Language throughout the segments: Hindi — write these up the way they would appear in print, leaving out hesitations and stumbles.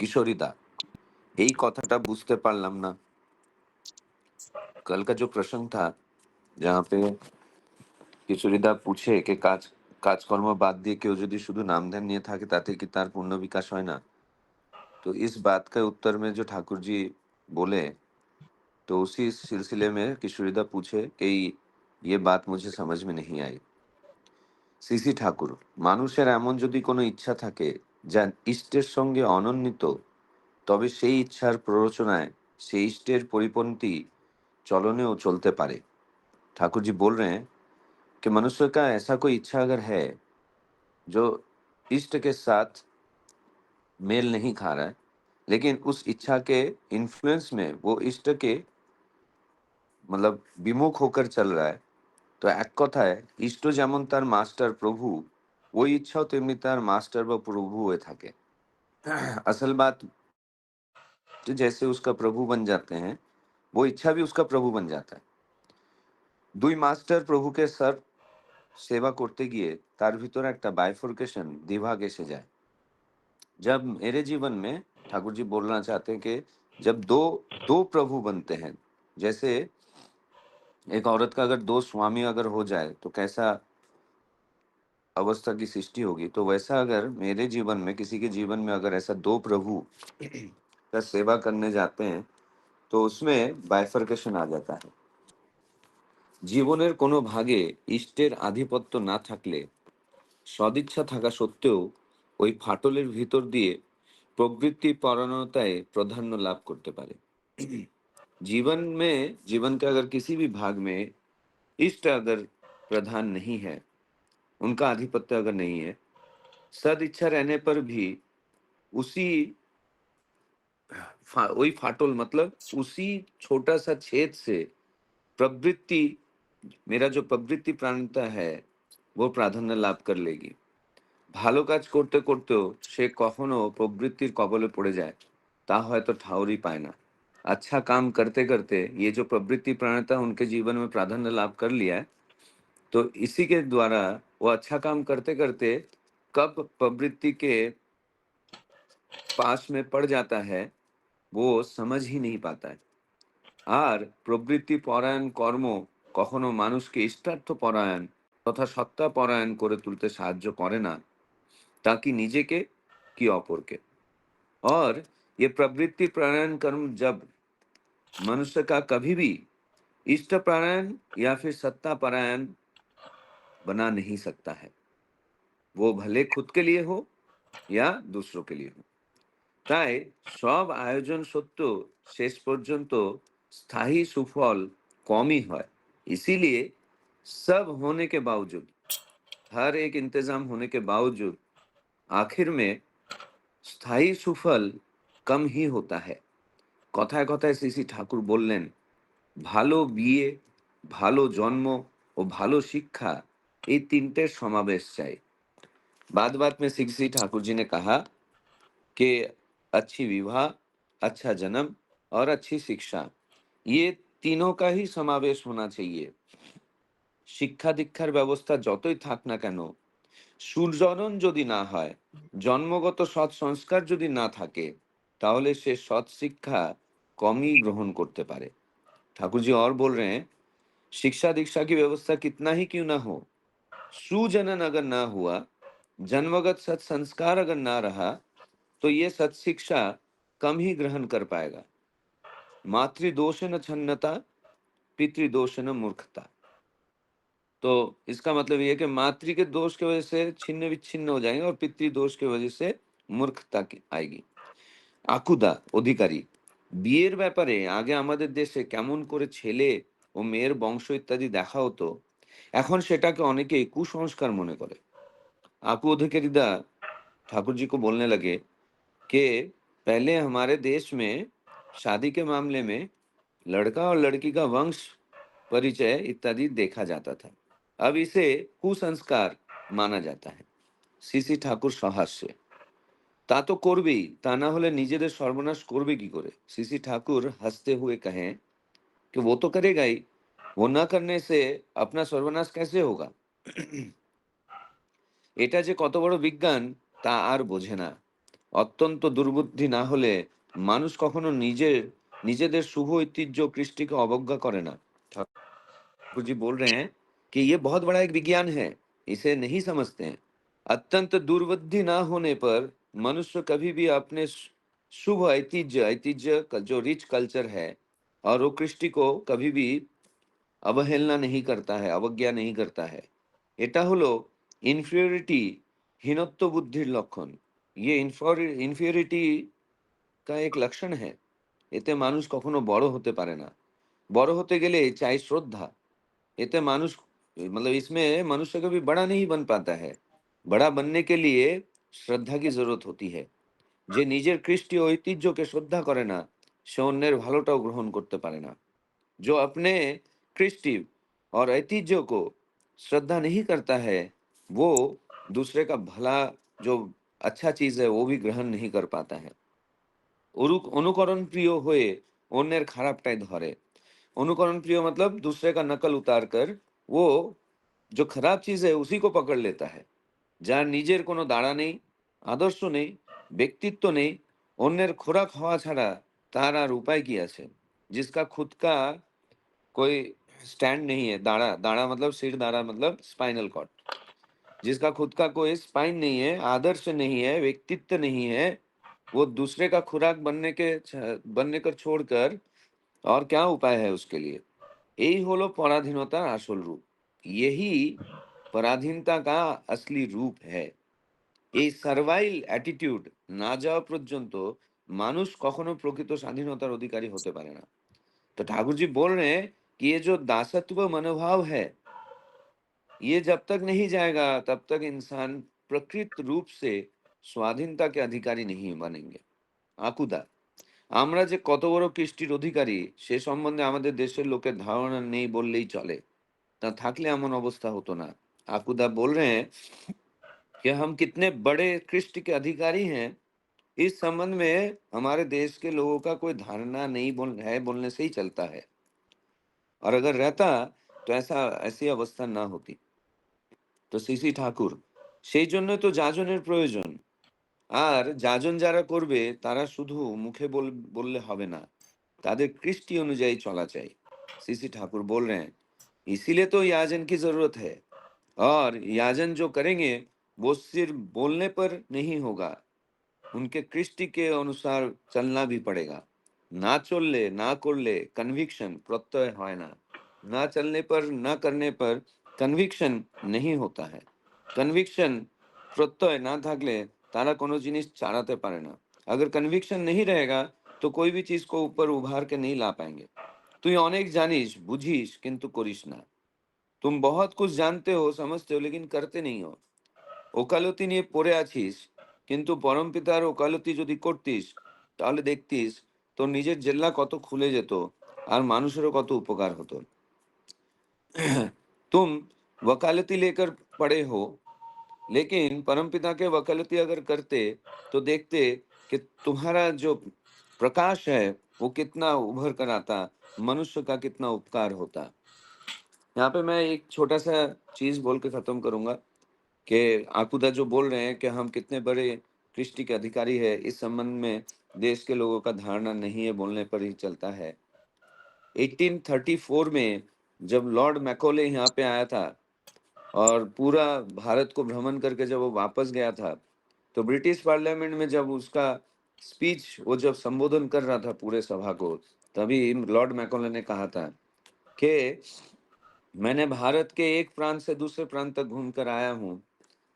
কিশোরীদা, এই কথাটা বুঝতে পারলাম না। कल का जो प्रसंग था जहाँ पे কিশোরীদা पूछे कि কাজকর্ম বাদ দিয়ে কেউ যদি শুধু নাম ধ্যান নিয়ে থাকে তাতে কি তার পূর্ণ বিকাশ হয় না। तो इस बात का उत्तर में जो ठाकुर जी बोले, तो उसी सिलसिले में किशोरीदा पूछे कि ये बात मुझे समझ में नहीं आई। সিসি ঠাকুর, মানুষের এমন যদি কোনো ইচ্ছা থাকে যা ইষ্টের সঙ্গে অনন্বিত, তবে সেই ইচ্ছার প্ররোচনায় সেই इष्टेर परिपंथी चलनेও चलते पारे। ठाकुर जी बोल रहे हैं कि मनुष्य का ऐसा कोई इच्छा अगर है जो इष्ट के साथ मेल नहीं खा रहा है, लेकिन उस इच्छा के इन्फ्लुएंस में वो इष्ट के मतलब विमुख होकर चल रहा है, तो एक কথায় ইষ্ট যেমন তার মাস্টার প্রভু, ওই ইচ্ছাও তেমনি তার মাস্টার বা প্রভু হয়ে থাকে। असल बात, तो जैसे उसका प्रभु बन जाते हैं, वो इच्छा भी उसका प्रभु बन जाता है। দুই মাস্টার প্রভুকে সার্ভ सेवा करते गए तार भीतर एक बाइफोर्केशन दिभाग एसे जाए। जब मेरे जीवन में ठाकुर जी बोलना चाहते हैं कि जब दो दो प्रभु बनते हैं, जैसे एक औरत का अगर दो स्वामी अगर हो जाए तो कैसा अवस्था की सृष्टि होगी, तो वैसा अगर मेरे जीवन में किसी के जीवन में अगर ऐसा दो प्रभु का सेवा करने जाते हैं तो उसमें बाइफर्केशन आ जाता है। জীবনের কোনো ভাগে ইষ্টের আধিপত্য না থাকলে সদিচ্ছা থাকা সত্ত্বেও ওই ফাটলের ভিতর দিয়ে प्रवृत्ति परायणताएं प्राधान्य लाभ करते पारे। जीवन में जीवन के अगर किसी भी भाग में इष्ट अगर प्रधान नहीं है, उनका आधिपत्य अगर नहीं है, सद इच्छा रहने पर भी उसी वही फाटल मतलब उसी छोटा सा छेद से प्रवृत्ति, मेरा जो प्रवृत्ति प्राणता है वो प्राधान्य लाभ कर लेगी। ভালো কাজ করতে করতেও সে কখনো প্রবৃত্তির কবলে পড়ে যায়, তা হয়তো ঠাউরই পায় না। अच्छा काम करते करते ये जो प्रवृत्ति प्रवणता उनके जीवन में प्राधान्य लाभ कर लिया है, तो इसी के द्वारा वो अच्छा काम करते करते कब प्रवृत्ति के पास में पड़ जाता है वो समझ ही नहीं पाता है। আর প্রবৃত্তি পরায়ণ কর্ম কখনো মানুষকে ইষ্টার্থ পরায়ণ তথা সত্তা পরায়ণ করে তুলতে সাহায্য করে না, তা কি নিজেকে কি অপরকে। और ये प्रवृत्ति प्राणायाम कर्म जब मनुष्य का कभी भी इष्ट प्राणायाम या फिर सत्ता परायण बना नहीं सकता है, वो भले खुद के लिए हो या दूसरों के लिए हो। তাই সব আয়োজন সত্ত্বেও শেষ পর্যন্ত স্থায়ী সুফল কমই হয়। इसीलिए सब होने के बावजूद, हर एक इंतजाम होने के बावजूद आखिर में स्थायी सुफल कम ही होता है। কথায় কথায় শ্রী ঠাকুর বললেন, ভালো বিয়ে, ভালো জন্ম ও ভালো শিক্ষা, এই তিনটের সমাবেশ চাই। बाद बात में श्री ठाकुर जी ने कहा कि अच्छी विवाह, अच्छा जन्म और अच्छी शिक्षा, ये तीनों का ही समावेश होना चाहिए। শিক্ষা দীক্ষার ব্যবস্থা যতই থাক না কেন, সুজনন যদি না হয়, জন্মগত সৎ সংস্কার যদি না থাকে, তাহলে সে সৎ শিক্ষা कमी ग्रहण करते पारे। ठाकुर जी और बोल रहे हैं, शिक्षा दीक्षा की व्यवस्था कितना ही क्यों ना हो, सुजनन अगर ना हुआ, जन्मगत सत संस्कार अगर ना रहा, तो ये सत शिक्षा कम ही ग्रहण कर पाएगा। मातृदोष न छन्नता, पितृदोष न मूर्खता। तो इसका मतलब ये है कि मातृ के दोष की वजह से छिन्न विच्छिन्न हो जाएंगे और पितृदोष की वजह से मूर्खता आएगी। আকুদা অধিকারী, বিয়ের ব্যাপারে আগে আমাদের দেশে কেমন করে ছেলে ও মেয়ের বংশ ইত্যাদি দেখা হতো, এখন সেটাকে অনেকেই কুসংস্কার মনে করে। आपू अधिकारीदा ठाकुर जी को बोलने लगे कि पहले हमारे देश में शादी के मामले में लड़का और लड़की का वंश परिचय इत्यादि देखा जाता था, अब इसे कुसंस्कार माना जाता है। सीसी ठाकुर सहास्य, তা তো করবেই, তা না হলে নিজেদের সর্বনাশ করবে কি করে। सीसी ठाकुर हंसते हुए कहें कि वो तो करेगा ही, वो ना करने से अपना सर्वनाश कैसे होगा। এটা যে কত বড় বিজ্ঞান তা আর বোঝে না। অত্যন্ত দুর্বুদ্ধি না হলে মানুষ কখনো নিজেদের শুভ ঐতিহ্য কৃষ্টিকে অবজ্ঞা করে না। ठाकुर जी बोल रहे हैं कि ये बहुत बड़ा एक विज्ञान है, इसे नहीं समझते हैं। अत्यंत दुर्बुद्धि ना होने पर मनुष्य कभी भी अपने शुभ ऐतिह्य ऐतिह्य जो रिच कल्चर है और वो कृष्टि को कभी भी अवहेलना नहीं करता है, अवज्ञा नहीं करता है। এটা হলো ইনফিরিয়রিটি হীনত্ব বুদ্ধির লক্ষণ। ये ইনফিরিয়রিটি का एक लक्षण है। এতে মানুষ কখনো বড় হতে পারে না। বড় হতে গেলে চাই শ্রদ্ধা। एते मानुष मतलब इसमें मनुष्य कभी बड़ा नहीं बन पाता है। बड़ा बनने के लिए श्रद्धा की जरूरत होती है। যে নিজের কৃষ্টি ঐতিহ্যকে শ্রদ্ধা করে না সে অন্যের ভালোটাও গ্রহণ করতে পারে না। जो अपने कृष्टि और ऐतिह्य को श्रद्धा नहीं करता है वो दूसरे का भला जो अच्छा चीज है वो भी ग्रहण नहीं कर पाता है। অনুকরণ প্রিয় হয়ে অন্যের খারাপটাই ধরে। अनुकरण प्रिय मतलब दूसरे का नकल उतार कर वो जो खराब चीज है उसी को पकड़ लेता है। যার নিজের কোনো দাঁড়া নেই, আদর্শ নেই, ব্যক্তিত্ব নেই, অন্যের খোরাক হওয়া ছাড়া তার আর উপায় কি আছে? जिसका खुद का कोई स्टैंड नहीं है, दाढ़ा दाढ़ा मतलब सिर दाढ़ा मतलब स्पाइनल कॉर्ड, जिसका खुद का कोई स्पाइन नहीं है, आदर्श नहीं है, व्यक्तित्व नहीं है, वो दूसरे का खुराक बनने कर छोड़कर और क्या उपाय है उसके लिए? এই হলো পরাধীনতার আসল রূপ। यही पराधीनता का असली रूप है। এই সার্ভাইল অ্যাটিটিউড না যাওয়া পর্যন্ত মানুষ কখনো প্রকৃত স্বাধীনতার অধিকারী হতে পারে না। तो ठाकुर जी बोल रहे हैं कि ये जो दासत्व मनोभाव है ये जब तक नहीं जाएगा तब तक इंसान प्रकृत रूप से स्वाधीनता के अधिकारी नहीं बनेंगे। आकुदा আমরা যে কত বড় কৃষ্টির অধিকারী সে সম্বন্ধে আমাদের দেশের লোকের ধারণা নেই বললেই চলে। তা থাকলে এমন অবস্থা হতো না। आकुदा बोल रहे हैं कि हम कितने बड़े कृष्ट के अधिकारी हैं इस संबंध में हमारे देश के लोगों का कोई धारणा नहीं बोलने से ही चलता है। और अगर रहता तो ऐसा ऐसी अवस्था ना होती। तो सीसी ठाकुर সেই জন্য তো যাজনের প্রয়োজন। আর যাজন যারা করবে তারা শুধু মুখে বললে হবে না, তাদের কৃষ্টি অনুযায়ী চলা চাই। सीसी ठाकुर बोल रहे हैं इसीलिए तो याजन की जरूरत है। और याजन जो करेंगे वो सिर्फ बोलने पर नहीं होगा, उनके कृष्टि के अनुसार चलना भी पड़ेगा। ना चलले ना करले कन्विक्शन प्रत्यय है ना। ना चलने पर ना करने पर कन्विक्शन नहीं होता है। कन्विक्शन प्रत्यय ना থাকলে তারা কোনো জিনিস চালাতে পারে না। अगर कन्विक्शन नहीं रहेगा तो कोई भी चीज को ऊपर उभार के नहीं ला पाएंगे। তুই অনেক জানিস বুঝিস কিন্তু করিস না। तुम बहुत कुछ जानते हो समझते हो लेकिन करते नहीं हो। ওকালতি নিয়ে পড়ে আছিস কিন্তু পরমপিতার ওকালতি যদি করতিস তাহলে দেখতিস তোর নিজের জেল্লা কত খুলে যেত আর মানুষেরও কত উপকার হতো। तुम वकालती लेकर पड़े हो लेकिन परमपिता के वकालती अगर करते तो देखते कि तुम्हारा जो प्रकाश है वो कितना उभर कर आता, मनुष्य का कितना उपकार होता। यहाँ पे मैं एक छोटा सा चीज बोल के खत्म करूंगा कि आकुदा जो बोल रहे हैं कि हम कितने बड़े कृष्टि के अधिकारी है इस संबंध में देश के लोगों का धारणा नहीं है बोलने पर ही चलता है। 1834 में जब लॉर्ड मैकोले यहाँ पे आया था और पूरा भारत को भ्रमण करके जब वो वापस गया था तो ब्रिटिश पार्लियामेंट में जब उसका स्पीच वो जब संबोधन कर रहा था पूरे सभा को तभी लॉर्ड मैकोले ने कहा था कि मैंने भारत के एक प्रांत से दूसरे प्रांत तक घूमकर आया हूँ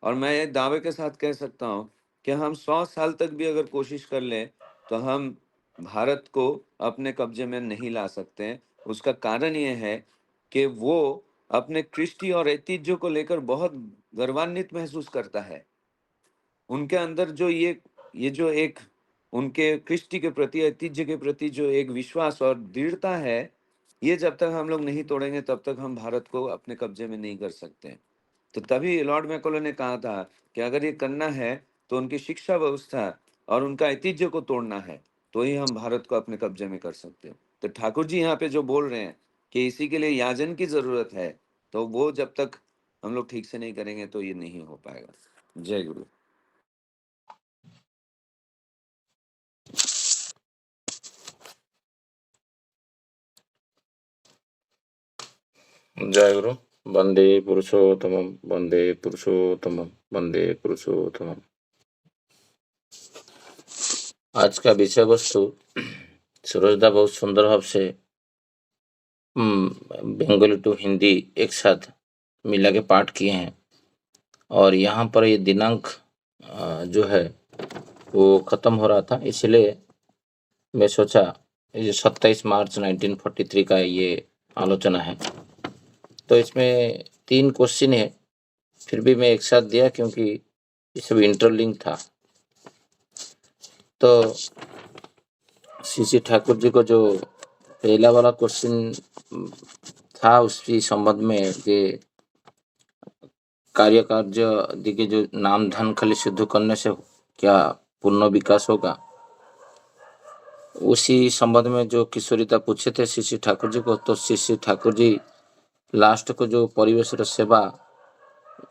और मैं ये दावे के साथ कह सकता हूँ कि हम 100 साल तक भी अगर कोशिश कर लें तो हम भारत को अपने कब्जे में नहीं ला सकते हैं। उसका कारण ये है कि वो अपने कृष्टि और ऐतिह्य को लेकर बहुत गर्वान्वित महसूस करता है। उनके अंदर जो ये जो एक उनके कृष्टि के प्रति ऐतिह्य के प्रति जो एक विश्वास और दृढ़ता है ये जब तक हम लोग नहीं तोड़ेंगे तब तक हम भारत को अपने कब्जे में नहीं कर सकते। तो तभी लॉर्ड मैकोले ने कहा था कि अगर ये करना है तो उनकी शिक्षा व्यवस्था और उनका ऐतिह्य को तोड़ना है तो ही हम भारत को अपने कब्जे में कर सकते हैं। तो ठाकुर जी यहाँ पे जो बोल रहे हैं कि इसी के लिए याजन की जरूरत है तो वो जब तक हम लोग ठीक से नहीं करेंगे तो ये नहीं हो पाएगा। जय गुरु। जय गुरु। वंदे पुरुषोत्तमम, वंदे पुरुषोत्तमम, वंदे पुरुषोत्तमम। आज का विषय वस्तु सूरजदा बहुत सुंदर भाव से बंगाली टू हिंदी एक साथ मिला के पाठ किए हैं और यहाँ पर ये दिनांक जो है वो खत्म हो रहा था, इसलिए मैं सोचा ये 27 मार्च 1943 का ये आलोचना है। तो इसमें 3 क्वेश्चन है, फिर भी मैं एक साथ दिया क्योंकि ये सब इंटरलिंक था। तो श्री ठाकुर जी को जो पहला वाला क्वेश्चन था उसके संबंध में ये कार्य दिखे जो नाम धन खाली शुद्ध करने से क्या पूर्ण विकास होगा, उसी संबंध में जो किशोरीता पूछे थे श्री ठाकुर जी को, तो श्री ठाकुर जी लास्ट को जो परिवेश सेवा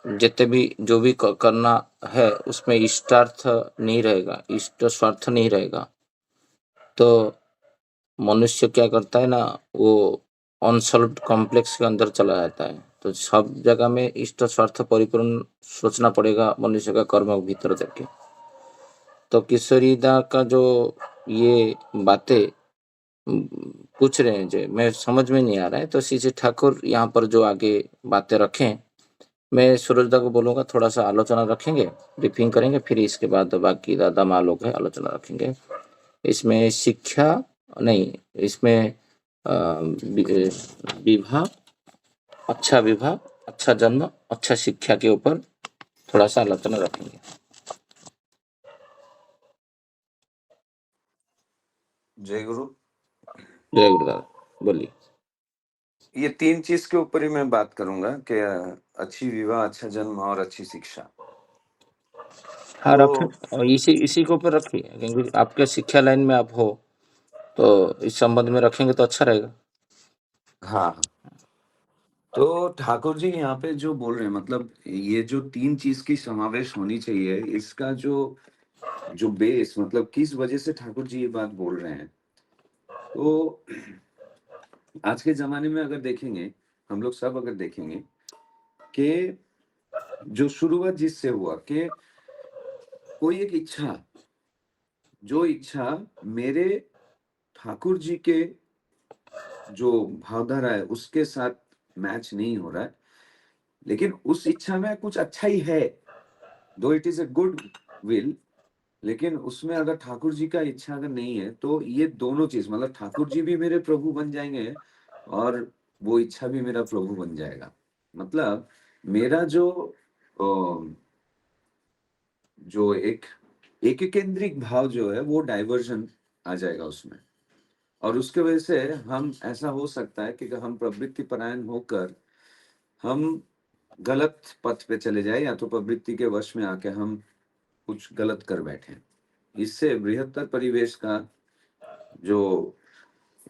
जितने भी जो भी करना है उसमें इष्टार्थ नहीं रहेगा, इष्ट स्वार्थ नहीं रहेगा। तो मनुष्य क्या करता है ना, वो अनसॉल्व्ड कॉम्प्लेक्स के अंदर चला जाता है। तो सब जगह में इष्ट स्वार्थ परिपूर्ण सोचना पड़ेगा मनुष्य का कर्म भीतर जाके। तो किशोरीदा का जो ये बातें पूछ रहे हैं जो मैं समझ में नहीं आ रहा है, तो श्री ठाकुर यहाँ पर जो आगे बातें रखें, मैं सूरजदा को बोलूँगा थोड़ा सा आलोचना रखेंगे, ब्रीफिंग करेंगे, फिर इसके बाद बाकी दादा माँ लोग है आलोचना रखेंगे। इसमें शिक्षा नहीं, इसमें विवाह, अच्छा विवाह, अच्छा जन्म, अच्छा शिक्षा के ऊपर थोड़ा सा आलोचना रखेंगे। जय गुरु। जय गुरु दादा, बोलिए। ये 3 चीज के ऊपर ही मैं बात करूंगा कि अच्छी विवाह, अच्छा जन्म और अच्छी शिक्षा। हाँ, रखें तो और इसी के ऊपर रखिए, क्योंकि आपके शिक्षा लाइन में आप हो, तो इस संबंध में रखेंगे तो अच्छा रहेगा। हाँ, तो ठाकुर जी यहाँ पे जो बोल रहे हैं, मतलब ये जो 3 चीज की समावेश होनी चाहिए, इसका जो जो बेस, मतलब किस वजह से ठाकुर जी ये बात बोल रहे हैं। तो आज के ज़माने में अगर देखेंगे, हम लोग सब अगर देखेंगे कि जो शुरुआत जिससे हुआ कि कोई एक इच्छा, जो इच्छा मेरे ठाकुर जी के जो भावधारा है, उसके साथ मैच नहीं हो रहा है, लेकिन उस इच्छा में कुछ अच्छा ही है, दो it is a good will, लेकिन उसमें अगर ठाकुर जी का इच्छा अगर नहीं है, तो ये दोनों चीज़, मतलब ठाकुर जी भी मेरे प्रभु बन जाएँगे और वो इच्छा भी मेरा प्रभु बन जाएगा। मतलब मेरा जो अ, जो एक एकीकेंद्रिक भाव जो है, वो डाइवर्जन आ जाएगा उसमें। और उसके वजह से हम, ऐसा हो सकता है कि हम प्रवृत्ति परायण होकर हम गलत पथ पे चले जाए, या तो प्रवृत्ति के वश में आके हम कुछ गलत कर बैठे। इससे बृहत्तर परिवेश का जो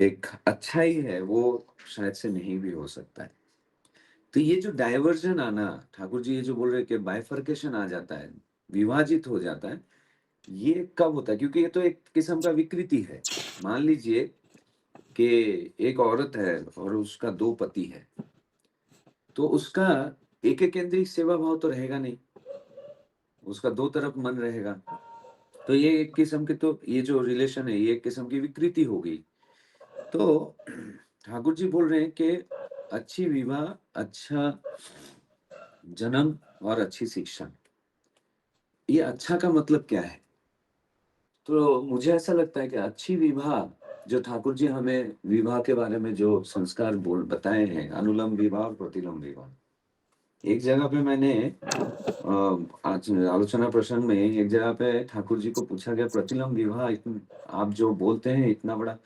एक अच्छाई है, वो शायद से नहीं भी हो सकता है। तो ये जो डाइवर्जन आना, ठाकुर जी ये जो बोल रहे हैं कि बाइफर्केशन आ जाता है, विभाजित हो जाता है, ये कब होता है? क्योंकि ये तो एक किस्म का विकृति है। मान लीजिए कि एक औरत है और उसका 2 पति है, तो उसका एक-केंद्रिक सेवा भाव तो रहेगा नहीं, उसका 2 तरफ मन रहेगा। तो ये एक किस्म की, तो ये जो रिलेशन है, ये एक किस्म की विकृति हो गई। तो ठाकुर जी बोल रहे हैं कि अच्छी विवाह, अच्छा जन्म और अच्छी शिक्षा। ये अच्छा का मतलब क्या है? तो मुझे ऐसा लगता है कि अच्छी विवाह, जो ठाकुर जी हमें विवाह के बारे में जो संस्कार बोल बताए हैं, अनुलोम विवाह और प्रतिलोम विवाह। एक जगह पे मैंने आज आलोचना प्रसंग में एक जगह पे ठाकुर जी को पूछा गया, प्रतिलोम विवाह आप जो बोलते हैं इतना बड़ा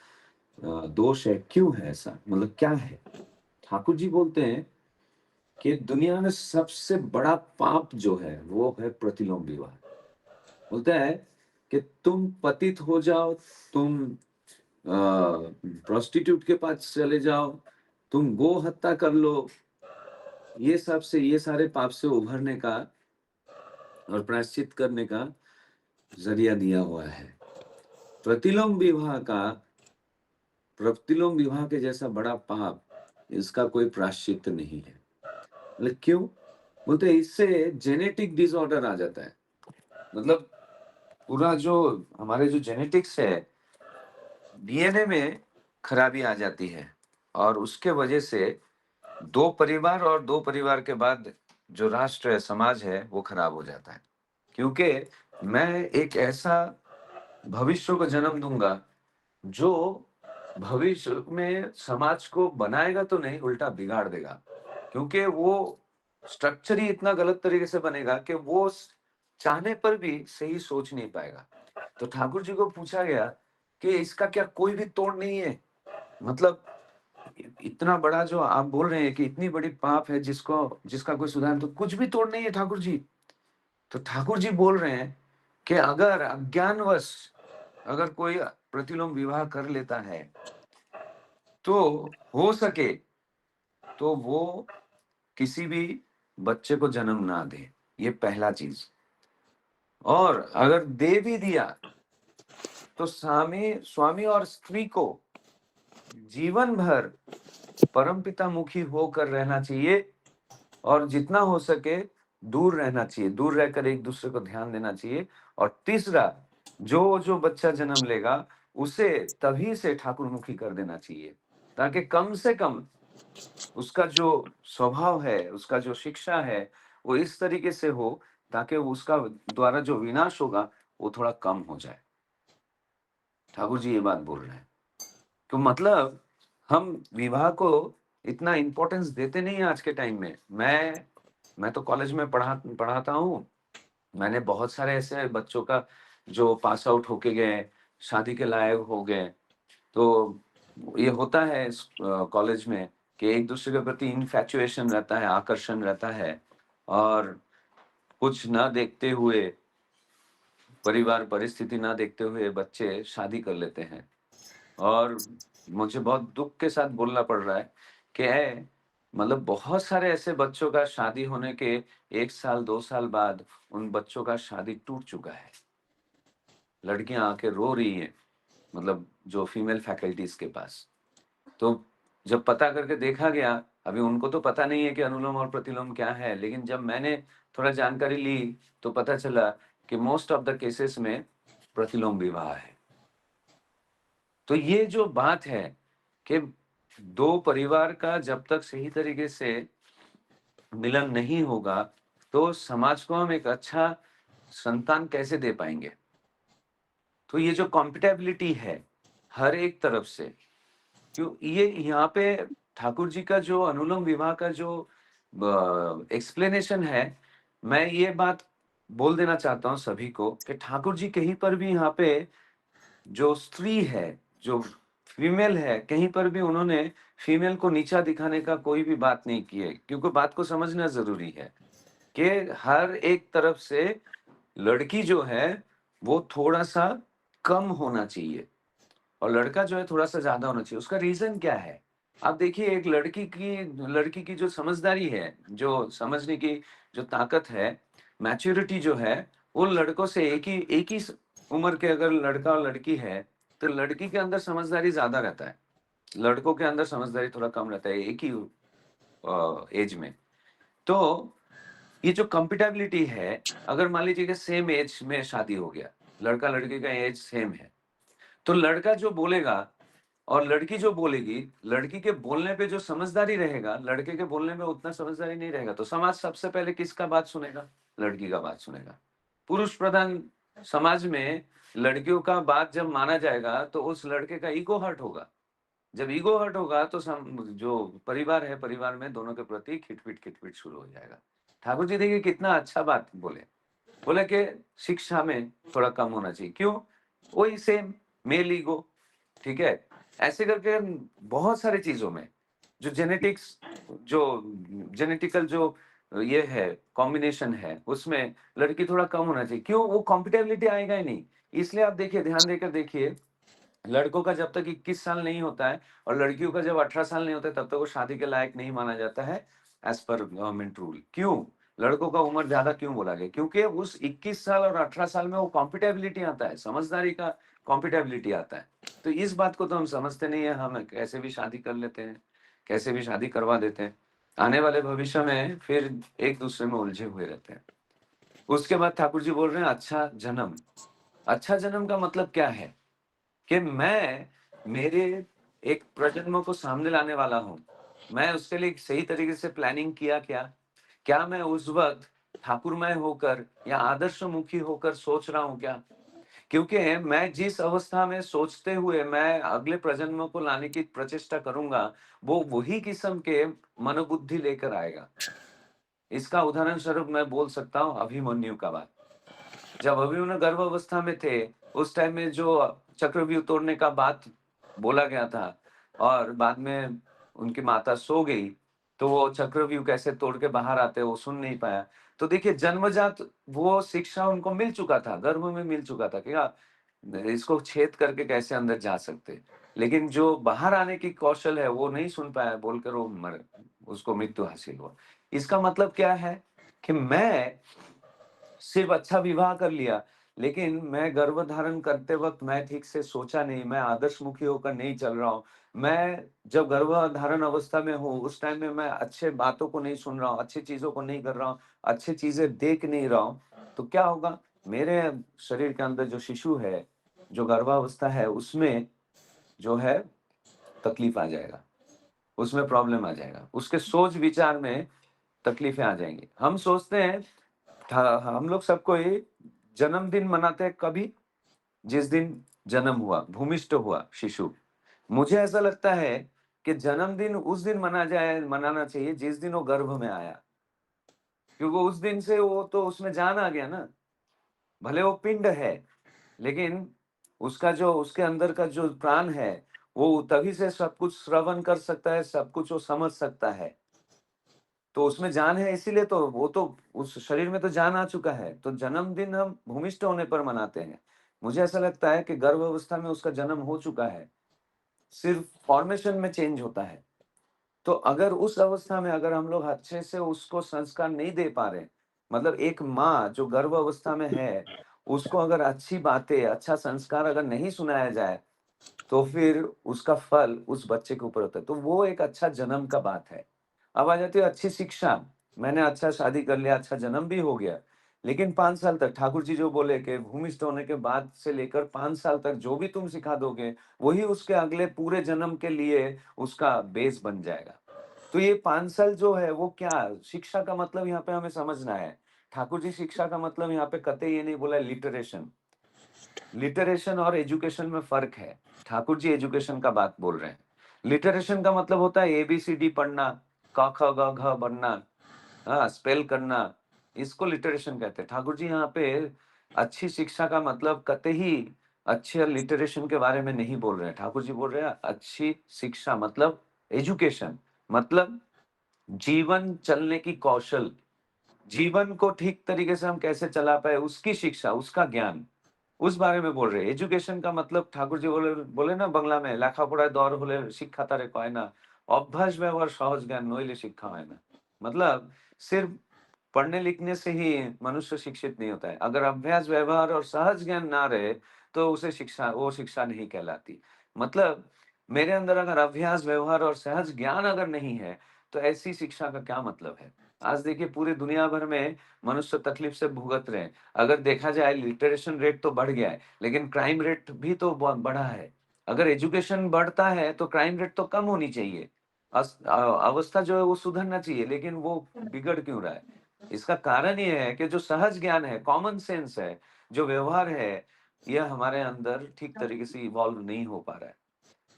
दोष है, क्यों है ऐसा? मतलब क्या है? ठाकुर जी बोलते हैं कि दुनिया में सबसे बड़ा पाप जो है, वो है प्रतिलोम विवाह। बोलता है कि तुम पतित हो जाओ, तुम प्रोस्टिट्यूट के पास चले जाओ, तुम गो हत्या कर लो, ये सब से, ये सारे पाप से उभरने का और प्रायश्चित करने का जरिया दिया हुआ है। प्रतिलोम विवाह का, प्रतिलोम विवाह के जैसा बड़ा पाप इसका कोई प्रायश्चित नहीं है। बोले क्यों? बोलते इससे जेनेटिक डिसऑर्डर आ जाता है। मतलब पूरा जो हमारे जो जेनेटिक्स है, डीएनए में खराबी आ जाती है और उसके वजह से 2 परिवार और 2 परिवार के बाद जो राष्ट्र है, समाज है, वो खराब हो जाता है। क्योंकि मैं एक ऐसा भविष्य को जन्म दूँगा, जो भविष्य में समाज को बनाएगा तो नहीं, उल्टा बिगाड़ देगा। क्योंकि वो स्ट्रक्चर ही इतना गलत तरीके से बनेगा कि वो चाहने पर भी सही सोच नहीं पाएगा। तो ठाकुर जी को पूछा गया कि इसका क्या कोई भी तोड़ नहीं है? मतलब इतना बड़ा जो आप बोल रहे हैं कि इतनी बड़ी पाप है जिसका कोई सुधार, तो कुछ भी तोड़ नहीं है ठाकुर जी। तो ठाकुर जी बोल रहे हैं कि अगर अज्ञानवश अगर कोई प्रतिलोम विवाह कर लेता है, तो हो सके तो वो किसी भी बच्चे को जन्म ना दे। ये पहला चीज। और अगर दे भी दिया तो स्वामी स्वामी और स्त्री को जीवन भर परमपिता मुखी होकर रहना चाहिए और जितना हो सके दूर रहना चाहिए, दूर रहकर एक दूसरे को ध्यान देना चाहिए। और तीसरा, जो बच्चा जन्म लेगा उसे तभी से ठाकुरमुखी कर देना चाहिए, ताकि कम से कम उसका जो स्वभाव है, उसका जो शिक्षा है, वो इस तरीके से हो ताकि उसका द्वारा जो विनाश होगा वो थोड़ा कम हो जाए। ठाकुर जी ये बात बोल रहे हैं। तो मतलब हम विवाह को इतना इम्पोर्टेंस देते नहीं हैं आज के टाइम में। मैं तो कॉलेज में पढ़ाता हूँ। मैंने बहुत सारे ऐसे बच्चों का जो पास आउट होके गए, शादी के लायक हो गए। तो ये होता है इस कॉलेज में कि एक-दूसरे के प्रति इन्फैचुएशन रहता है, आकर्षण रहता है और कुछ ना देखते हुए, परिवार परिस्थिति ना देखते हुए बच्चे शादी कर लेते हैं। और मुझे बहुत दुःख के साथ बोलना पड़ रहा है कि मतलब बहुत सारे ऐसे बच्चों का शादी होने के 1 साल, 2 साल बाद उन बच्चों का शादी टूट चुका है। लड़कियाँ आके रो रही हैं, मतलब जो फीमेल फैकल्टीज़ के पास। तो जब पता करके देखा गया, अभी उनको तो पता नहीं है कि अनुलोम और प्रतिलोम क्या है, लेकिन जब मैंने थोड़ा जानकारी ली, तो पता चला कि मोस्ट ऑफ द केसेस में प्रतिलोम विवाह है। तो ये जो बात है कि 2 परिवार का जब तक सही तरीके से मिलन नहीं होगा, तो समाज को हम एक अच्छा संतान कैसे दे पाएँगे? तो ये जो कॉम्पैटिबिलिटी है, हर एक तरफ से, क्यों ये यहाँ पे ठाकुर जी का जो अनुलोम विवाह का जो एक्सप्लेनेशन है, मैं ये बात बोल देना चाहता हूँ सभी को कि ठाकुर जी कहीं पर भी यहाँ पे जो स्त्री है, जो फीमेल है, कहीं पर भी उन्होंने फीमेल को नीचा दिखाने का कोई भी बात नहीं की है, क्योंकि बात को समझना ज़रूरी है कि हर एक तरफ से लड़की जो है, वो थोड़ा-सा कम होना चाहिए और लड़का जो है थोड़ा-सा ज़्यादा होना चाहिए। उसका रीज़न क्या है? आप देखिए एक लड़की की जो समझदारी है, जो समझने की जो ताकत है, मैच्योरिटी जो है, वो लड़कों से एक ही उम्र के अगर लड़का और लड़की है, तो लड़की के अंदर समझदारी ज़्यादा रहता है। लड़कों के अंदर समझदारी थोड़ा कम रहता है एक ही ऐज में। तो ये जो कंपैटिबिलिटी है, अगर मान लीजिए कि सेम ऐज में शादी हो गया, लड़का-लड़की का ऐज सेम है, तो लड़का जो बोलेगा और लड़की जो बोलेगी, लड़की के बोलने पे जो समझदारी रहेगा, लड़के के बोलने में उतना समझदारी नहीं रहेगा। तो समाज सबसे पहले किसका बात सुनेगा? लड़की का बात सुनेगा। पुरुष प्रधान समाज में लड़कियों का बात जब माना जाएगा, तो उस लड़के का ईगो हर्ट होगा। जब ईगो हर्ट होगा तो जो परिवार है, परिवार में दोनों के प्रति खिटपिट शुरू हो जाएगा। ठाकुर जी देखिए कितना अच्छा बात बोले। बोले कि शिक्षा में थोड़ा कम होना चाहिए। क्यों? वही सेम मेल ईगो, ठीक है? ऐसे करके बहुत सारी चीज़ों में जो जो जेनेटिकल जो ये है, कॉम्बिनेशन है, उसमें लड़की थोड़ा कम होना चाहिए। क्यों? वो कॉम्पिटिबिलिटी आएगा ही नहीं। इसलिए आप देखिए, ध्यान देकर देखिए, लड़कों का जब तक 21 साल नहीं होता है और लड़कियों का जब 18 साल नहीं होता है, तब तक वो शादी के लायक नहीं माना जाता है, एज़ पर गवर्नमेंट रूल। क्यों? लड़कों का उम्र ज़्यादा क्यों बोला गया? क्योंकि उस 21 साल और 18 साल में वो कॉम्पिटिबिलिटी आता है, समझदारी का कॉम्पिटिबिलिटी आता है। तो इस बात को तो हम समझते नहीं है, हम कैसे भी शादी कर लेते हैं। कैसे भी शादी करवा देते हैं। आने वाले भविष्य में फिर एक दूसरे में उलझे हुए रहते हैं। उसके बाद ठाकुर जी बोल रहे हैं अच्छा जन्म। अच्छा जन्म का मतलब क्या है? कि मैं मेरे एक प्रजन्म को सामने लाने वाला हूँ। मैं उसके लिए एक सही तरीके से प्लानिंग किया क्या? क्या मैं उस वक़्त ठाकुरमय होकर या आदर्शमुखी होकर सोच रहा हूँ क्या? क्योंकि मैं जिस अवस्था में सोचते हुए मैं अगले प्रजन्म को लाने की प्रचेष्टा करूँगा, वो वही किस्म के मनोबुद्धि लेकर आएगा। इसका उदाहरण स्वरूप मैं बोल सकता हूँ अभिमन्यु का बात। जब अभिमन्यु गर्भावस्था में थे, उस टाइम में जो चक्रव्यूह तोड़ने का बात बोला गया था और बाद में उनकी माता सो गई, तो वो चक्रव्यूह कैसे तोड़ के बाहर आते हैं, वो सुन नहीं पाया। तो देखिए जन्मजात वो शिक्षा उनको मिल चुका था, गर्भ में मिल चुका था कि इसको छेद करके कैसे अंदर जा सकते। लेकिन जो बाहर आने की कौशल है, वो नहीं सुन पाया बोलकर वो मर उसको मृत्यु हासिल हुआ। इसका मतलब क्या है कि मैं सिर्फ अच्छा विवाह कर लिया, लेकिन मैं गर्भ धारण करते वक़्त मैं ठीक से सोचा नहीं, मैं आदर्शमुखी होकर नहीं चल रहा हूँ। मैं जब गर्भ धारण अवस्था में हूँ, उस टाइम में मैं अच्छे बातों को नहीं सुन रहा हूँ, अच्छी चीज़ों को नहीं कर रहा हूँ, अच्छी चीज़ें देख नहीं रहा हूँ, तो क्या होगा? मेरे शरीर के अंदर जो शिशु है, जो गर्भावस्था है, उसमें जो है तकलीफ आ जाएगा, उसमें प्रॉब्लम आ जाएगा, उसके सोच-विचार में तकलीफें आ जाएँगी। हम सोचते हैं हम लोग सब कोई जन्मदिन मनाते हैं कभी? जिस दिन जन्म हुआ, भूमिष्ठ हुआ शिशु। मुझे ऐसा लगता है कि जन्मदिन उस दिन मनाना चाहिए जिस दिन वो गर्भ में आया। क्योंकि उस दिन से वो तो उसमें जान आ गया ना। भले वो पिंड है, लेकिन उसका जो उसके अंदर का जो प्राण है, वो तभी से सब कुछ श्रवण कर सकता है, सब कुछ वो समझ सकता है। तो उसमें जान है इसीलिए तो वो तो उस शरीर में तो जान आ चुका है, तो जन्मदिन हम भूमिष्ठ होने पर मनाते हैं। मुझे ऐसा लगता है कि गर्भ अवस्था में उसका जन्म हो चुका है, सिर्फ़ फ़ॉर्मेशन में चेंज होता है। तो अगर उस अवस्था में अगर हम लोग अच्छे से उसको संस्कार नहीं दे पा रहे, मतलब एक माँ जो गर्भ अवस्था में है, उसको अगर अच्छी बातें, अच्छा संस्कार अगर नहीं सुनाया जाए, तो फिर उसका फल उस बच्चे के ऊपर होता है। तो वो एक अच्छा जन्म का बात है। अब आ जाती है अच्छी शिक्षा। मैंने अच्छा शादी कर लिया, अच्छा जन्म भी हो गया। लेकिन 5 साल तक ठाकुर जी जो बोले कि भूमिष्ठ होने के बाद से लेकर 5 साल तक जो भी तुम सिखा दोगे, वही उसके अगले पूरे जन्म के लिए उसका बेस बन जाएगा। तो ये 5 साल जो है वो क्या शिक्षा का मतलब यहाँ पे हमें समझना है। ठाकुर जी शिक्षा का मतलब यहाँ पे कतई ये नहीं बोला लिटरेशन। लिटरेशन और एजुकेशन में फ़र्क है। ठाकुर जी एजुकेशन का बात बोल रहे हैं। लिटरेशन का मतलब होता है एबीसीडी पढ़ना, क, ख, ग, घ बनना, हाँ, स्पेल करना, इसको लिटरेशन कहते हैं। ठाकुर जी यहाँ पे अच्छी शिक्षा का मतलब कतई अच्छे लिटरेशन के बारे में नहीं बोल रहे हैं। ठाकुर जी बोल रहे हैं अच्छी शिक्षा मतलब एजुकेशन, मतलब जीवन चलने की कौशल, जीवन को ठीक तरीके से हम कैसे चला पाए उसकी शिक्षा, उसका ज्ञान। उस बारे में बोल रहे हैं। एजुकेशन का मतलब ठाकुर जी बोले बोले ना बांग्ला में লেখাপড়ায় দর হলে শিক্ষা তারে কয় না। অভ্যাস ব্যবহার সহজ জ্ঞান নইলে शिक्षा হয় ना। मतलब सिर्फ पढ़ने लिखने से ही मनुष्य शिक्षित नहीं होता है। अगर अभ्यास व्यवहार और सहज ज्ञान ना रहे, तो उसे वो शिक्षा नहीं कहलाती। मतलब मेरे अंदर अगर अभ्यास व्यवहार और सहज ज्ञान अगर नहीं है, तो ऐसी शिक्षा का क्या मतलब है? आज देखिए पूरी दुनिया भर में मनुष्य तकलीफ से भुगत रहे हैं। अगर देखा जाए लिटरेशन रेट तो बढ़ गया है, लेकिन क्राइम रेट भी तो बढ़ा है। अगर एजुकेशन बढ़ता है तो क्राइम रेट तो कम होनी चाहिए। अवस्था जो है वो सुधरना चाहिए, लेकिन वो बिगड़ क्यों रहा है? इसका कारण ये है कि जो सहज ज्ञान है, कॉमन सेंस है, जो व्यवहार है, यह हमारे अंदर ठीक तरीके से इवॉल्व नहीं हो पा रहा है।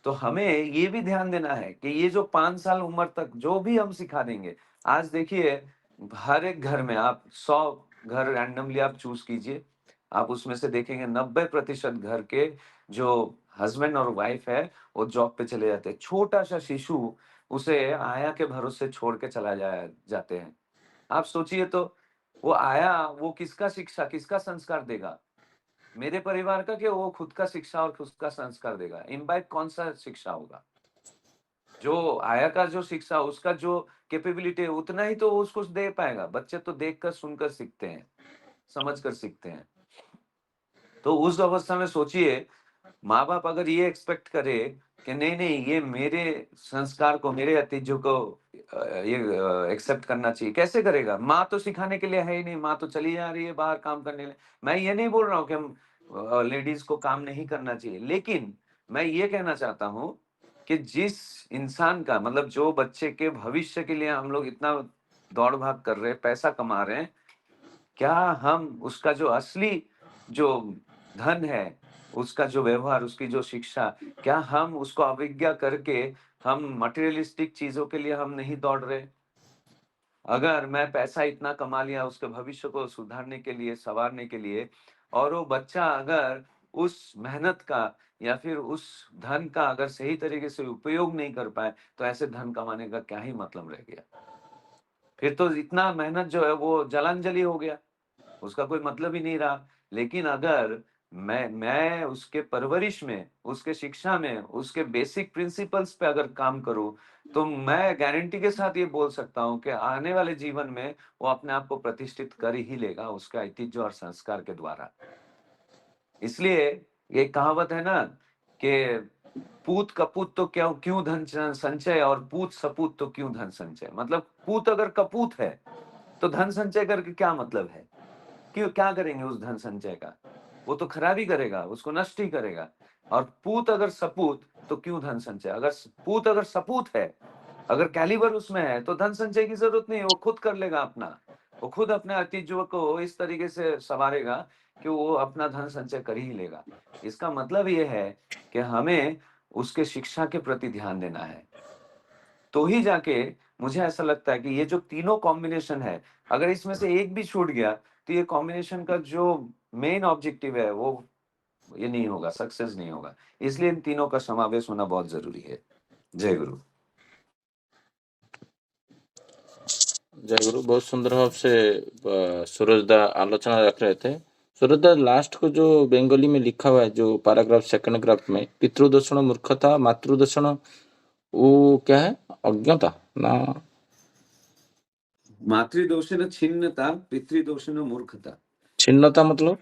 तो हमें ये भी ध्यान देना है कि ये जो 5 साल उम्र तक जो भी हम सिखा देंगे, आज देखिए हर एक घर में आप 100 घर रैंडमली आप चूज़ कीजिए। आप उसमें से देखेंगे 90% घर के जो हस्बैंड और वाइफ है, वो जॉब पे चले जाते हैं। छोटा-सा शिशु उसे आया के भरोसे छोड़ के चला जाते हैं। आप सोचिए तो वो आया, वो किसका शिक्षा, किसका संस्कार देगा? मेरे परिवार का कि वो खुद का शिक्षा और खुद का संस्कार देगा? इम्बाइब कौन-सा शिक्षा होगा? जो आया का जो शिक्षा उसका जो कैपेबिलिटी है उतना ही तो वो उसको दे पाएगा। बच्चे तो देखकर सुनकर सीखते हैं, समझकर सीखते हैं। तो उस अवस्था में सोचिए माँ बाप अगर ये एक्सपेक्ट करे कि नहीं नहीं ये मेरे संस्कार को, मेरे ऐतिह्य को ये एक्सेप्ट करना चाहिए, कैसे करेगा? माँ तो सिखाने के लिए है ही नहीं, माँ तो चली जा रही है बाहर काम करने के लिए। मैं ये नहीं बोल रहा हूँ कि हम लेडीज को काम नहीं करना चाहिए, लेकिन मैं ये कहना चाहता हूँ कि जिस इंसान का मतलब जो बच्चे के भविष्य के लिए हम लोग इतना दौड़ भाग कर रहे हैं, पैसा कमा रहे हैं, क्या हम उसका जो असली जो धन है, उसका जो व्यवहार, उसकी जो शिक्षा, क्या हम उसको अवज्ञा करके हम मटेरियलिस्टिक चीज़ों के लिए हम नहीं दौड़ रहे? अगर मैं पैसा इतना कमा लिया उसके भविष्य को सुधारने के लिए, सँवारने के लिए, और वो बच्चा अगर उस मेहनत का या फिर उस धन का अगर सही तरीके से उपयोग नहीं कर पाए, तो ऐसे धन कमाने का क्या ही मतलब रह गया? फिर तो इतना मेहनत जो है वो जलांजलि हो गया। उसका कोई मतलब ही नहीं रहा। लेकिन अगर मैं उसके परवरिश में, उसके शिक्षा में, उसके बेसिक प्रिंसिपल्स पे अगर काम करूँ, तो मैं गारंटी के साथ ये बोल सकता हूँ कि आने वाले जीवन में वो अपने आप को प्रतिष्ठित कर ही लेगा उसके ऐतिह्य और संस्कार के द्वारा। इसलिए ये कहावत है ना कि पूत कपूत तो क्यों क्यों धन संचय और पूत सपूत तो क्यों धन संचय। मतलब पूत अगर कपूत है, तो धन संचय करके क्या मतलब है? क्यों क्या करेंगे उस धन संचय का? वो तो खराबी करेगा, उसको नष्ट ही करेगा। और पूत अगर सपूत तो क्यों धन संचय? अगर पूत अगर सपूत है, अगर कैलिबर उसमें है, तो धन संचय की जरूरत नहीं है, वो खुद कर लेगा अपना। वो खुद अपने ऐतिह्य को इस तरीके से संवारेगा कि वो अपना धन संचय कर ही लेगा। इसका मतलब ये है कि हमें उसके शिक्षा के प्रति ध्यान देना है। तो ही जाके मुझे ऐसा लगता है कि ये जो तीनों कॉम्बिनेशन है, अगर इसमें से एक भी छूट गया, तो ये कॉम्बिनेशन का जो मेन ऑब्जेक्टिव है, वो ये नहीं होगा, सक्सेस नहीं होगा। इसलिए इन तीनों का समावेश होना बहुत ज़रूरी है। जय गुरु। जय गुरु। बहुत सुंदर भाव से सूरज दा आलोचना रख रहे थे। सूरज दा लास्ट को जो बंगाली में लिखा हुआ है, जो पैराग्राफ सेकंड ग्राफ में, पितृदूषण मूर्खता, मातृदूषण वो क्या है? अज्ञता ना? मातृदोषेन छिन्नता, पितृदोषेन मूर्खता। छिन्नता मतलब?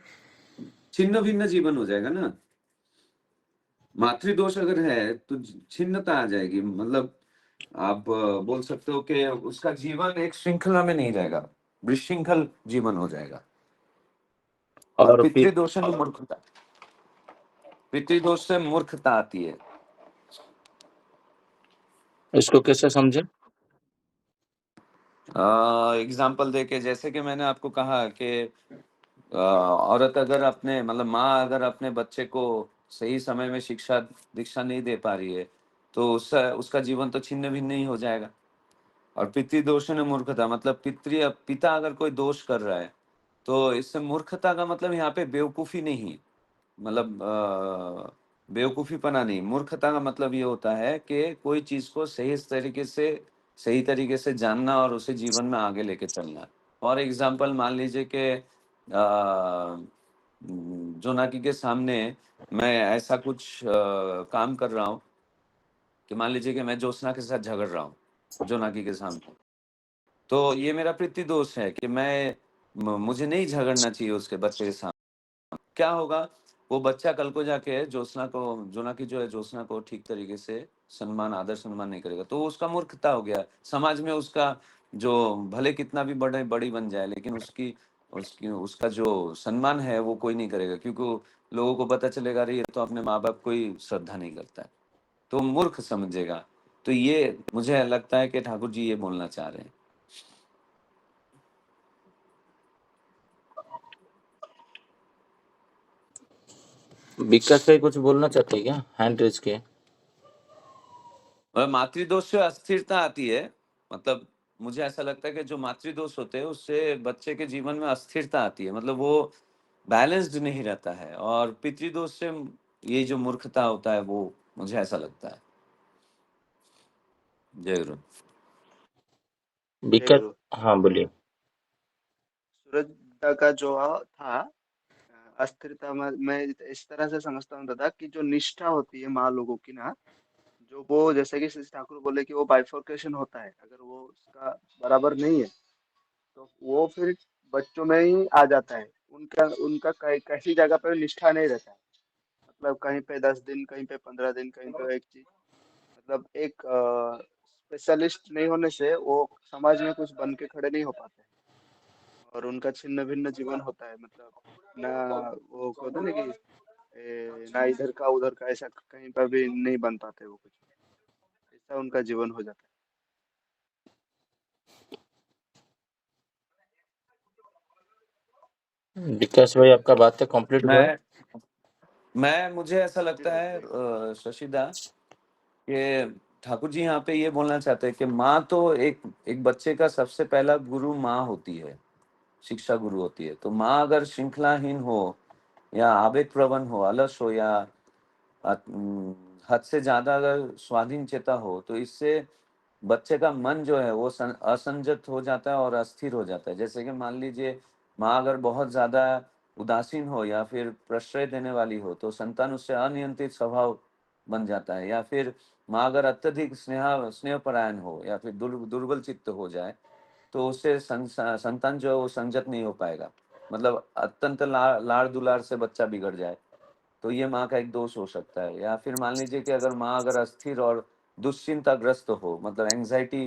छिन्न-भिन्न जीवन हो जाएगा ना। मातृदोष अगर है, तो छिन्नता आ जाएगी। मतलब आप बोल सकते हो कि उसका जीवन एक श्रृंखला में नहीं रहेगा, विशृंखल जीवन हो जाएगा। और और पितृदोष में मूर्खता, पितृदोष से मूर्खता आती है। इसको कैसे समझे? एग्जाम्पल देके, जैसे कि मैंने आपको कहा कि औरत अगर अपने मतलब माँ अगर अपने बच्चे को सही समय में शिक्षा दीक्षा नहीं दे पा रही है, तो उसका उसका जीवन तो छिन्न भिन्न ही हो जाएगा। और पितृदोष ने मूर्खता मतलब पिता अगर कोई दोष कर रहा है, तो इससे मूर्खता का मतलब यहाँ पे बेवकूफी नहीं, मतलब बेवकूफीपना नहीं। मूर्खता का मतलब ये होता है कि कोई चीज को सही तरीके से जानना और उसे जीवन में आगे लेके चलना। फॉर एग्जाम्पल मान लीजिए कि जोनाकी के सामने मैं ऐसा कुछ काम कर रहा हूँ कि मान लीजिए कि मैं ज्योत्सना के साथ झगड़ रहा हूँ जोनाकी के सामने। तो ये मेरा प्रतिदोष है कि मुझे नहीं झगड़ना चाहिए उसके बच्चे के सामने। क्या होगा, वो बच्चा कल को जाके जोनाकी जो है ज्योत्सना को ठीक तरीके से आदर सम्मान नहीं करेगा, तो उसका मूर्खता हो गया। समाज में उसका जो भले कितना भी बड़ी बन जाए, लेकिन उसकी उसकी उसका जो सम्मान है वो कोई नहीं करेगा, क्योंकि लोगों को पता चलेगा अरे ये तो अपने माँ बाप को ही श्रद्धा नहीं करता है, तो मूर्ख समझेगा। तो ये मुझे लगता है कि ठाकुर जी ये बोलना चाह रहे हैं। विकास भाई कुछ बोलना चाहते हैं क्या? हैंड रेज किए। और मातृदोष से अस्थिरता आती है। मतलब मुझे ऐसा लगता है कि जो मातृदोष होते हैं उससे बच्चे के जीवन में अस्थिरता आती है, मतलब वो बैलेंस्ड नहीं रहता है। और पितृदोष से ये जो मूर्खता होता है वो मुझे ऐसा लगता है। जय गुरु। जय विकास, गुरु। हाँ बोलिए। सूरज का जो था अस्थिरता में मैं इस तरह से समझता हूँ दादा कि जो निष्ठा होती है माँ लोगों की ना, जो वो जैसे कि श्री ठाकुर बोले कि वो बाइफर्केशन होता है, अगर वो उसका बराबर नहीं है तो वो फिर बच्चों में ही आ जाता है। उनका उनका कैसी जगह पर निष्ठा नहीं रहता है। मतलब कहीं पे 10 दिन, कहीं पे 15 दिन, कहीं पे एक चीज, मतलब एक स्पेशलिस्ट नहीं होने से वो समाज में कुछ बन के खड़े नहीं हो पाते, और उनका छिन्न भिन्न जीवन होता है, मतलब ना वो कहते हैं ना कि ना इधर का उधर का, ऐसा कहीं पर भी नहीं बन पाते वो कुछ, ऐसा उनका जीवन हो जाता विकास भाई आपका बातें कंप्लीट हुआ? मुझे ऐसा है। जी लगता भाई है बताइए। शशिदा, कि ठाकुर जी यहाँ पे ये बोलना चाहते हैं कि माँ तो एक एक बच्चे का सबसे पहला गुरु माँ होती है, शिक्षा गुरु होती है। तो माँ अगर श्रृंखलाहीन हो या आवेग प्रवण हो, अलस हो, या हद से ज्यादा अगर स्वाधीन चेता हो, तो इससे बच्चे का मन जो है वो असंजत हो जाता है और अस्थिर हो जाता है। जैसे कि मान लीजिए माँ अगर बहुत ज्यादा उदासीन हो या फिर प्रश्रय देने वाली हो, तो संतान उससे अनियंत्रित स्वभाव बन जाता है। या फिर माँ अगर अत्यधिक स्नेहपरायण हो या फिर दुर्बल चित्त हो जाए, तो उससे संतान जो है वो संजत नहीं हो पाएगा। मतलब अत्यंत लाड़ दुलार से बच्चा बिगड़ जाए, तो ये माँ का एक दोष हो सकता है। या फिर मान लीजिए कि अगर माँ अगर अस्थिर और दुश्चिंताग्रस्त हो, मतलब एंजाइटी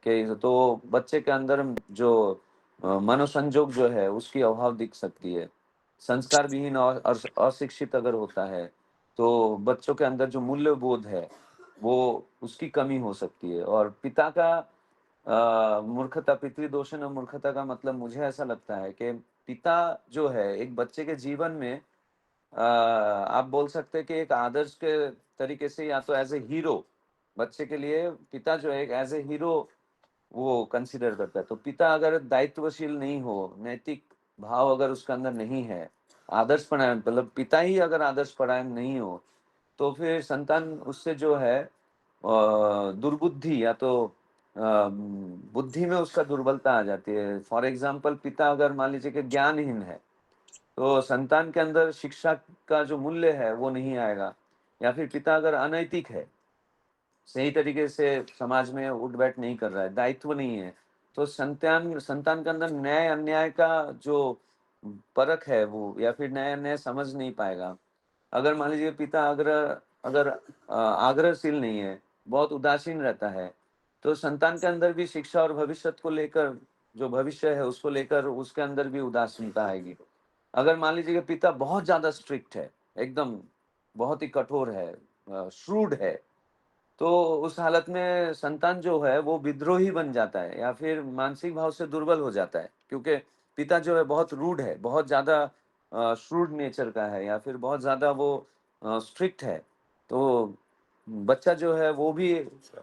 के, तो बच्चे के अंदर जो मनोसंजोग जो है उसकी अभाव दिख सकती है। संस्कार विहीन और अशिक्षित अगर होता है, तो बच्चों के अंदर जो मूल्य बोध है वो उसकी कमी हो सकती है। और पिता का मूर्खता, पितृदोषण और मूर्खता का मतलब मुझे ऐसा लगता है कि पिता जो है एक बच्चे के जीवन में, आप बोल सकते हैं कि एक आदर्श के तरीके से, या तो एज ए हीरो, बच्चे के लिए पिता जो है एक एज ए हीरो वो कंसीडर करता है। तो पिता अगर दायित्वशील नहीं हो, नैतिक भाव अगर उसके अंदर नहीं है, आदर्श परायण, मतलब पिता ही अगर आदर्श परायण नहीं हो, तो फिर संतान उससे जो है दुर्बुद्धि या तो बुद्धि में उसका दुर्बलता आ जाती है। फॉर एग्जाम्पल, पिता अगर मान लीजिए कि ज्ञानहीन है, तो संतान के अंदर शिक्षा का जो मूल्य है वो नहीं आएगा। या फिर पिता अगर अनैतिक है, सही तरीके से समाज में उठ बैठ नहीं कर रहा है, दायित्व नहीं है, तो संतान संतान के अंदर न्याय अन्याय का जो परख है वो, या फिर न्याय अन्याय समझ नहीं पाएगा। अगर मान लीजिए पिता अगर अगर आग्रहशील नहीं है, बहुत उदासीन रहता है, तो संतान के अंदर भी शिक्षा और भविष्य को लेकर, जो भविष्य है उसको लेकर उसके अंदर भी उदासीनता आएगी। अगर मान लीजिए कि पिता बहुत ज्यादा स्ट्रिक्ट है, एकदम बहुत ही कठोर है, श्रूड है, तो उस हालत में संतान जो है वो विद्रोही बन जाता है या फिर मानसिक भाव से दुर्बल हो जाता है, क्योंकि पिता जो है बहुत रूड है, बहुत ज्यादा श्रूड नेचर का है, या फिर बहुत ज्यादा वो स्ट्रिक्ट है। तो बच्चा जो है वो भी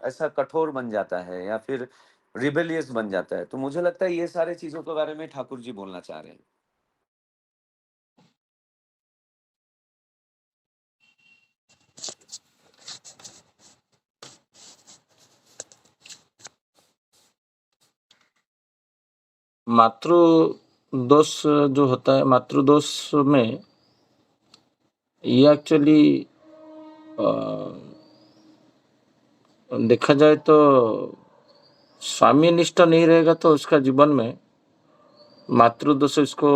ऐसा कठोर बन जाता है या फिर रिबेलियस बन जाता है। तो मुझे लगता है ये सारे चीजों के बारे में ठाकुर जी बोलना चाह रहे हैं। मातृ दोष जो होता है, मातृ दोष में ये एक्चुअली देखा जाए तो स्वामी निष्ठा नहीं रहेगा तो उसका जीवन में मातृ दोष उसको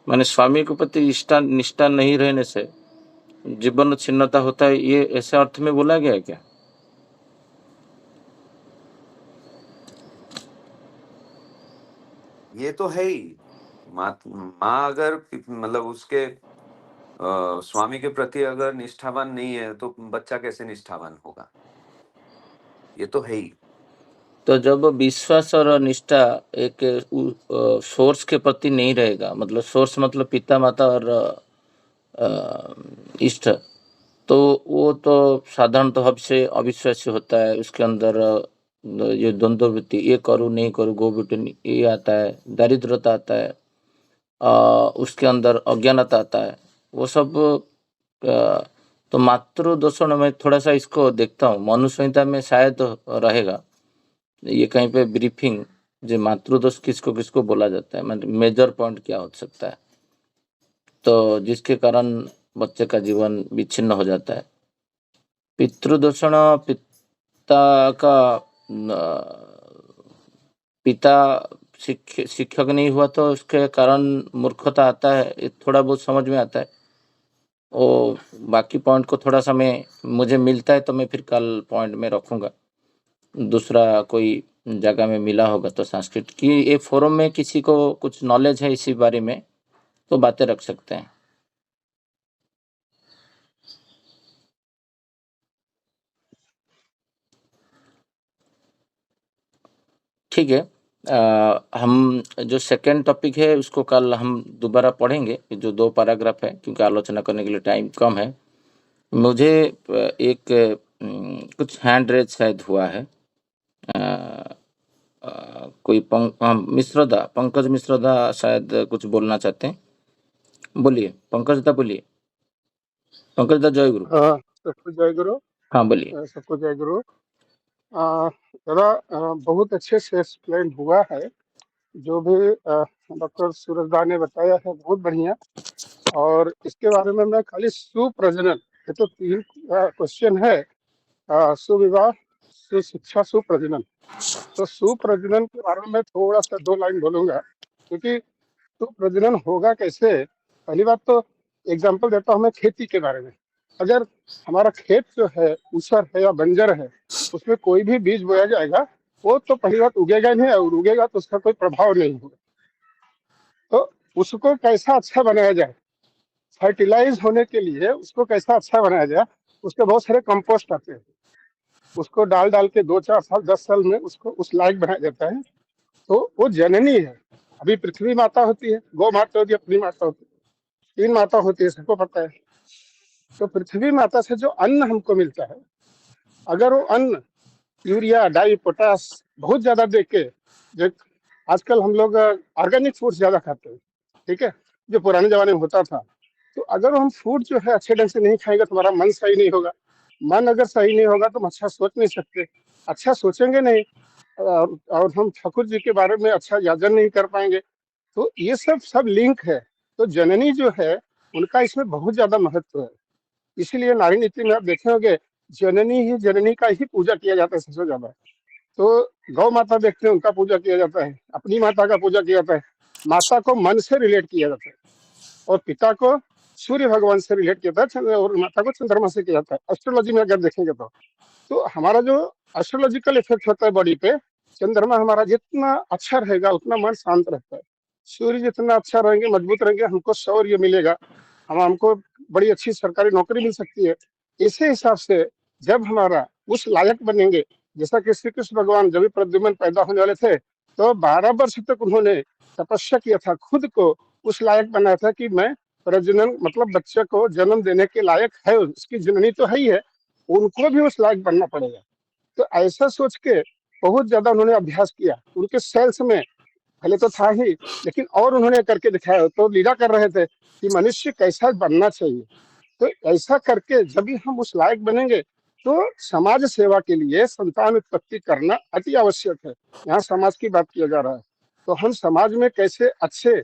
माने स्वामी के प्रति निष्ठा नहीं रहने से जीवन छिन्नता होता है, ये ऐसे अर्थ में बोला गया है क्या? ये तो है ही। माँ अगर मतलब उसके स्वामी के प्रति अगर निष्ठावान नहीं है, तो बच्चा कैसे निष्ठावान होगा? ये तो है ही। तो जब विश्वास और निष्ठा एक सोर्स के प्रति नहीं रहेगा, मतलब सोर्स मतलब पिता माता और इष्ट, तो वो तो साधारणतः सबसे अविश्वासी होता है। उसके अंदर ये द्वंद्व वृत्ति, ये करूँ नहीं करूँ, गो बेटे, ये आता है, दारिद्रता आता है, उसके अंदर अज्ञानता आता है, वो सब। अ, तो मातृ दोषण में थोड़ा सा इसको देखता हूँ, मनु संहिता में शायद रहेगा ये कहीं पे ब्रीफिंग, जो मातृदोष किसको किसको बोला जाता है, मतलब मेजर पॉइंट क्या हो सकता है, तो जिसके कारण बच्चे का जीवन विच्छिन्न हो जाता है। पितृदूषण, पिता का पिता शिक्षक नहीं हुआ तो उसके कारण मूर्खता आता है, ये थोड़ा बहुत समझ में आता है। वो बाकी पॉइंट को थोड़ा सा मैं मुझे मिलता है तो मैं फिर कल पॉइंट में रखूँगा। दूसरा कोई जगह में मिला होगा तो संस्कृत की ये फोरम में किसी को कुछ नॉलेज है इसी बारे में तो बातें रख सकते हैं। ठीक है। हम जो सेकंड टॉपिक है उसको कल हम दोबारा पढ़ेंगे, जो 2 पैराग्राफ है, क्योंकि आलोचना करने के लिए टाइम कम है। मुझे एक कुछ हैंड रेज शायद हुआ है। कोई मिश्रदा, पंकज मिश्रदा शायद कुछ बोलना चाहते हैं। बोलिए पंकज दा, बोलिए पंकज दा। जय गुरु। सबको जय गुरु। हाँ बोलिए। सबको जय गुरु। दादा बहुत अच्छे से एक्सप्लेन हुआ है, जो भी डॉक्टर सूरजदा ने बताया है बहुत बढ़िया। और इसके बारे में मैं खाली सुप्रजनन, ये तो 3 क्वेश्चन है, सुविवाह, सुशिक्षा, सुप्रजनन। तो सुप्रजनन के बारे में मैं थोड़ा सा 2 लाइन बोलूंगा, क्योंकि सुप्रजनन होगा कैसे। पहली बात तो एग्जाम्पल देता हूँ मैं खेती के बारे में। अगर हमारा खेत जो है ऊसर है या बंजर है, उसमें कोई भी बीज बोया जाएगा, वो तो पहली बात उगेगा ही नहीं, और उगेगा तो उसका कोई प्रभाव नहीं होगा। तो उसको कैसा अच्छा बनाया जाए, फर्टिलाइज होने के लिए उसको कैसा अच्छा बनाया जाए, उसके बहुत सारे कंपोस्ट आते हैं। उसको डाल डाल के 2-4 साल 10 साल में उसको उस लायक बनाया जाता है। तो वो जननी है। अभी पृथ्वी माता होती है, गौ माता होती है, अपनी माता होती है, 3 माता होती है, सबको पता है। तो पृथ्वी माता से जो अन्न हमको मिलता है, अगर वो अन्न यूरिया, डाई, पोटास बहुत ज्यादा दे के, जो आजकल हम लोग ऑर्गेनिक फूड ज्यादा खाते हैं, ठीक है, जो पुराने जमाने में होता था। तो अगर हम फूड जो है अच्छे ढंग से नहीं खाएंगे तो हमारा मन सही नहीं होगा। मन अगर सही नहीं होगा तो हम अच्छा सोच नहीं सकते, अच्छा सोचेंगे नहीं, और हम ठाकुर जी के बारे में अच्छा याजन नहीं कर पाएंगे। तो ये सब सब लिंक है। तो जननी जो है उनका इसमें बहुत ज्यादा महत्व है। इसीलिए नारी नीति में आप देखे होंगे, जननी का ही पूजा किया जाता है सबसे ज्यादा। तो गौ माता देखते हैं, उनका पूजा किया जाता है, अपनी माता का पूजा किया जाता है। माता को मन से रिलेट किया जाता है, और पिता को सूर्य भगवान से रिलेट किया जाता है, और माता को चंद्रमा से किया जाता है, एस्ट्रोलॉजी में अगर देखेंगे तो हमारा जो एस्ट्रोलॉजिकल इफेक्ट होता है बॉडी पे, चंद्रमा हमारा जितना अच्छा रहेगा उतना मन शांत रहता है। सूर्य जितना अच्छा रहेंगे, मजबूत रहेंगे, हमको शौर्य मिलेगा, हमको बड़ी अच्छी सरकारी नौकरी मिल सकती है। इसी हिसाब से जब हमारा उस लायक बनेंगे, जैसा कि श्री कृष्ण भगवान जब भी प्रद्युम्न पैदा होने वाले थे, तो 12 वर्ष तक उन्होंने तपस्या किया था, खुद को उस लायक बनाया था कि मैं प्रजनन मतलब बच्चे को जन्म देने के लायक है, उसकी जननी तो है ही है, उनको भी उस लायक बनना पड़ेगा। तो ऐसा सोच के बहुत ज्यादा उन्होंने अभ्यास किया। उनके सेल्स में पहले तो था ही, लेकिन और उन्होंने करके दिखाया, तो लीला कर रहे थे कि मनुष्य कैसा बनना चाहिए। तो ऐसा करके जब भी हम उस लायक बनेंगे, तो समाज सेवा के लिए संतान उत्पत्ति करना अति आवश्यक है। यहाँ समाज की बात किया जा रहा है, तो हम समाज में कैसे अच्छे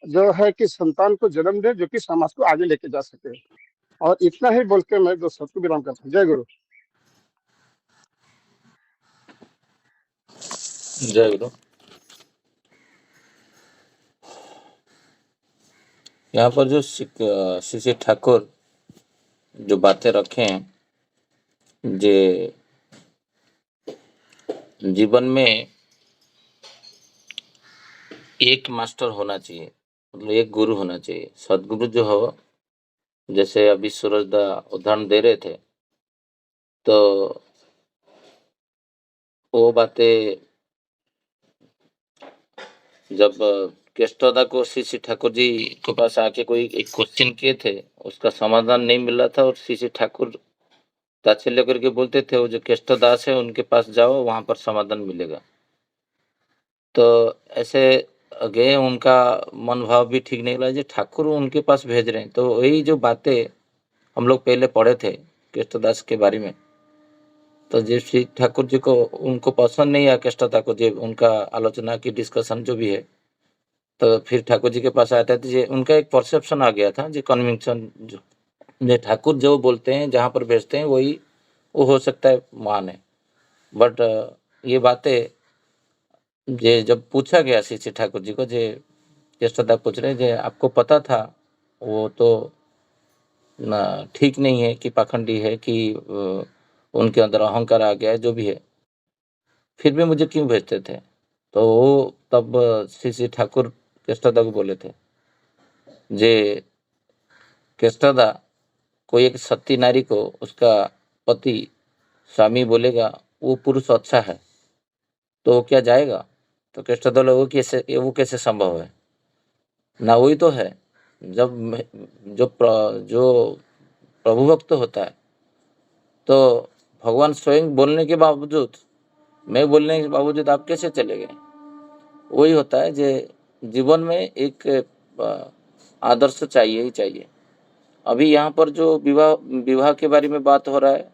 जो है कि संतान को जन्म दे, जो कि समाज को आगे लेके जा सके। और इतना ही बोल के मैं 2 शब्द को विराम करता हूँ। जय गुरु। जय गुरु। यहाँ पर जो श्री ठाकुर जो बातें रखे हैं, जे जीवन में एक मास्टर होना चाहिए, मतलब एक गुरु होना चाहिए। सदगुरु जो हो, जैसे अभी सूरजदा उदाहरण दे रहे थे, तो वो बातें जब केष्टदा को श्री ठाकुर जी के पास आके कोई एक क्वेश्चन किए थे, उसका समाधान नहीं मिला था, और श्री ठाकुर तात्सल्य करके बोलते थे वो जो केष्टदास है उनके पास जाओ, वहां पर समाधान मिलेगा। तो ऐसे गए, उनका मन भाव भी ठीक नहीं लगा, जो ठाकुर उनके पास भेज रहे हैं। तो वही जो बातें हम लोग पहले पढ़े थे केष्टदास के बारे में, तो जो श्री ठाकुर जी को उनको पसंद नहीं आया, केष्टदा को, जो उनका आलोचना की डिस्कशन जो भी है, तो फिर ठाकुर जी के पास आया था, तो ये उनका एक परसेप्शन आ गया था, जो कन्विक्शन, जो ठाकुर जो बोलते हैं जहाँ पर भेजते हैं वही वो हो सकता है मान है। बट ये बातें जे जब पूछा गया श्री ठाकुर जी को, जे केष्टदा पूछ रहे जे आपको पता था वो तो ठीक नहीं है कि पाखंडी है कि उनके अंदर अहंकार आ गया है, जो भी है, फिर भी मुझे क्यों भेजते थे? तो वो तब श्री श्री ठाकुर केष्टादा को बोले थे, जे केष्टादा, कोई एक सती नारी को उसका पति स्वामी बोलेगा वो पुरुष अच्छा है, तो वो क्या जाएगा? तो केष्टादा बोले, वो कैसे संभव है? ना वही तो है, जब जो प्रभु भक्त होता है, तो भगवान स्वयं बोलने के बावजूद, मैं बोलने के बावजूद आप कैसे चले गए? वही होता है, जे जीवन में एक आदर्श चाहिए ही चाहिए। अभी यहाँ पर जो विवाह के बारे में बात हो रहा है,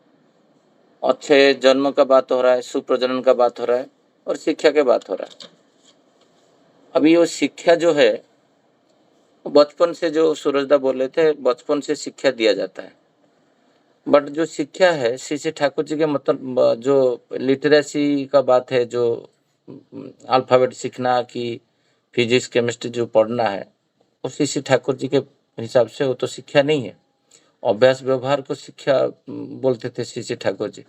अच्छे जन्म का बात हो रहा है, सुप्रजनन का बात हो रहा है, और शिक्षा के बात हो रहा है। अभी वो शिक्षा जो है, बचपन से, जो सूरजदा बोल रहे थे, बचपन से शिक्षा दिया जाता है। बट जो शिक्षा है श्री श्री ठाकुर जी के मतलब जो लिटरेसी का बात है, जो अल्फ़ाबेट सीखना कि फिजिक्स केमिस्ट्री जो पढ़ना है, वो श्री श्री ठाकुर जी के हिसाब से वो तो शिक्षा नहीं है। अभ्यास व्यवहार को शिक्षा बोलते थे श्री श्री ठाकुर जी।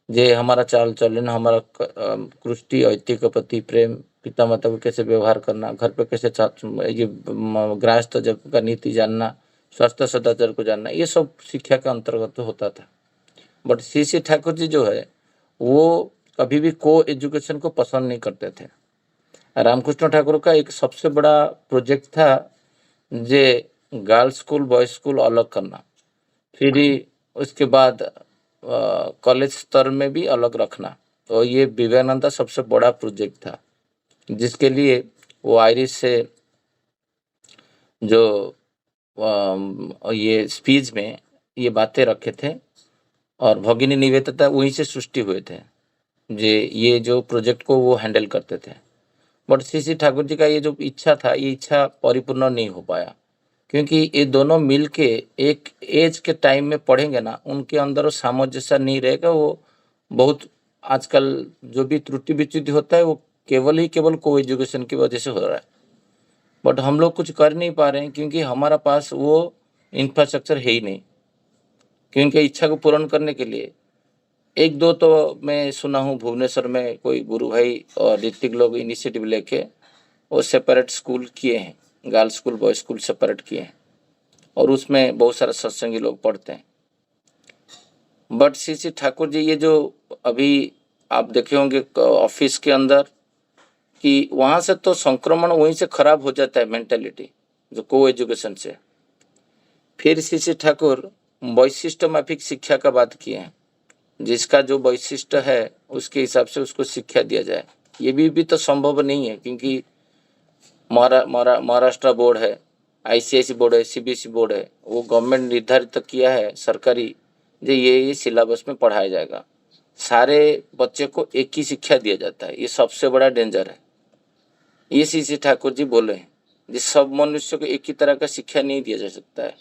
जे हमारा चाल चलन, हमारा कृष्टि ऐतिह्य के प्रति प्रेम, पिता माता को कैसे व्यवहार करना, घर पे कैसे ये गृहस्थ जब का नीति जानना, स्वास्थ्य सदाचार को जानना, ये सब शिक्षा के अंतर्गत होता था। बट श्री श्री ठाकुर जी जो है, वो कभी भी को एजुकेशन को पसंद नहीं करते थे। रामकृष्ण ठाकुर का एक सबसे बड़ा प्रोजेक्ट था, जे गर्ल्स स्कूल बॉयज स्कूल अलग करना, फिर उसके बाद कॉलेज स्तर में भी अलग रखना। तो ये विवेकानंद का सबसे बड़ा प्रोजेक्ट था, जिसके लिए वो आयरिश से जो ये स्पीच में ये बातें रखे थे, और भगिनी निवेदिता वहीं से सृष्टि हुए थे, जे ये जो प्रोजेक्ट को वो हैंडल करते थे। बट श्री श्री ठाकुर जी का ये जो इच्छा था, ये इच्छा परिपूर्ण नहीं हो पाया, क्योंकि ये दोनों मिल के एक एज के टाइम में पढ़ेंगे ना, उनके अंदर वो सामंजस्य नहीं रहेगा। वो बहुत आजकल जो भी त्रुटि विच्युति होता है, वो केवल को एजुकेशन की वजह से हो रहा है। बट हम लोग कुछ कर नहीं पा रहे हैं, क्योंकि हमारा पास वो इंफ्रास्ट्रक्चर है ही नहीं। क्योंकि इच्छा को पूर्ण करने के लिए एक दो तो मैं सुना हूँ, भुवनेश्वर में कोई गुरु भाई और ऋतिक लोग इनिशिएटिव लेके वो सेपरेट स्कूल किए हैं, girls school boys school separate किए हैं, और उसमें बहुत सारे सत्संगी लोग पढ़ते हैं। बट श्री श्री ठाकुर जी, ये जो अभी आप देखे होंगे ऑफिस के अंदर, कि वहाँ से तो संक्रमण वहीं से खराब हो जाता है मेंटेलिटी, जो को एजुकेशन से। फिर श्री श्री ठाकुर वैशिष्ट माफिक शिक्षा का बात किए हैं, जिसका जो वैशिष्ट है उसके हिसाब से उसको शिक्षा दिया जाए। ये भी तो संभव नहीं है, क्योंकि महाराष्ट्र बोर्ड है, ICSE बोर्ड है, CBSE बोर्ड है, वो गवर्नमेंट निर्धारित किया है सरकारी, जो ये सिलेबस में पढ़ाया जाएगा। सारे बच्चे को एक ही शिक्षा दिया जाता है, ये सबसे बड़ा डेंजर है। ये श्री ठाकुर जी बोले हैं, जिस सब मनुष्य को एक ही तरह का शिक्षा नहीं दिया जा सकता है।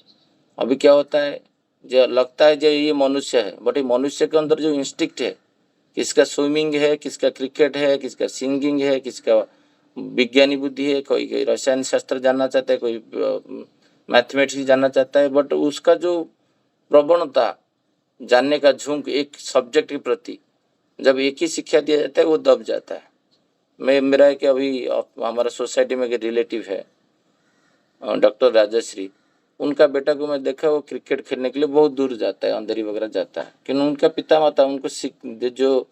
अभी क्या होता है, जो लगता है जो ये मनुष्य है, बट ये मनुष्य के अंदर जो इंस्टिक्ट है, किसका स्विमिंग है, किसका क्रिकेट है, किसका सिंगिंग है, किसका विज्ञानी बुद्धि है, कोई रसायन शास्त्र जानना चाहता है, कोई मैथमेटिक्स जानना चाहता है, बट उसका जो प्रवणता जानने का झुंग एक सब्जेक्ट के प्रति जब एक ही शिक्षा दिया जाता है, वो दब जाता है। मेरा एक अभी हमारा सोसाइटी में एक रिलेटिव है, डॉक्टर राजश्री, उनका बेटा को मैं देखा, वो क्रिकेट खेलने के लिए बहुत दूर जाता है, अंधेरी वगैरह जाता है, क्योंकि उनका पिता माता उनको जो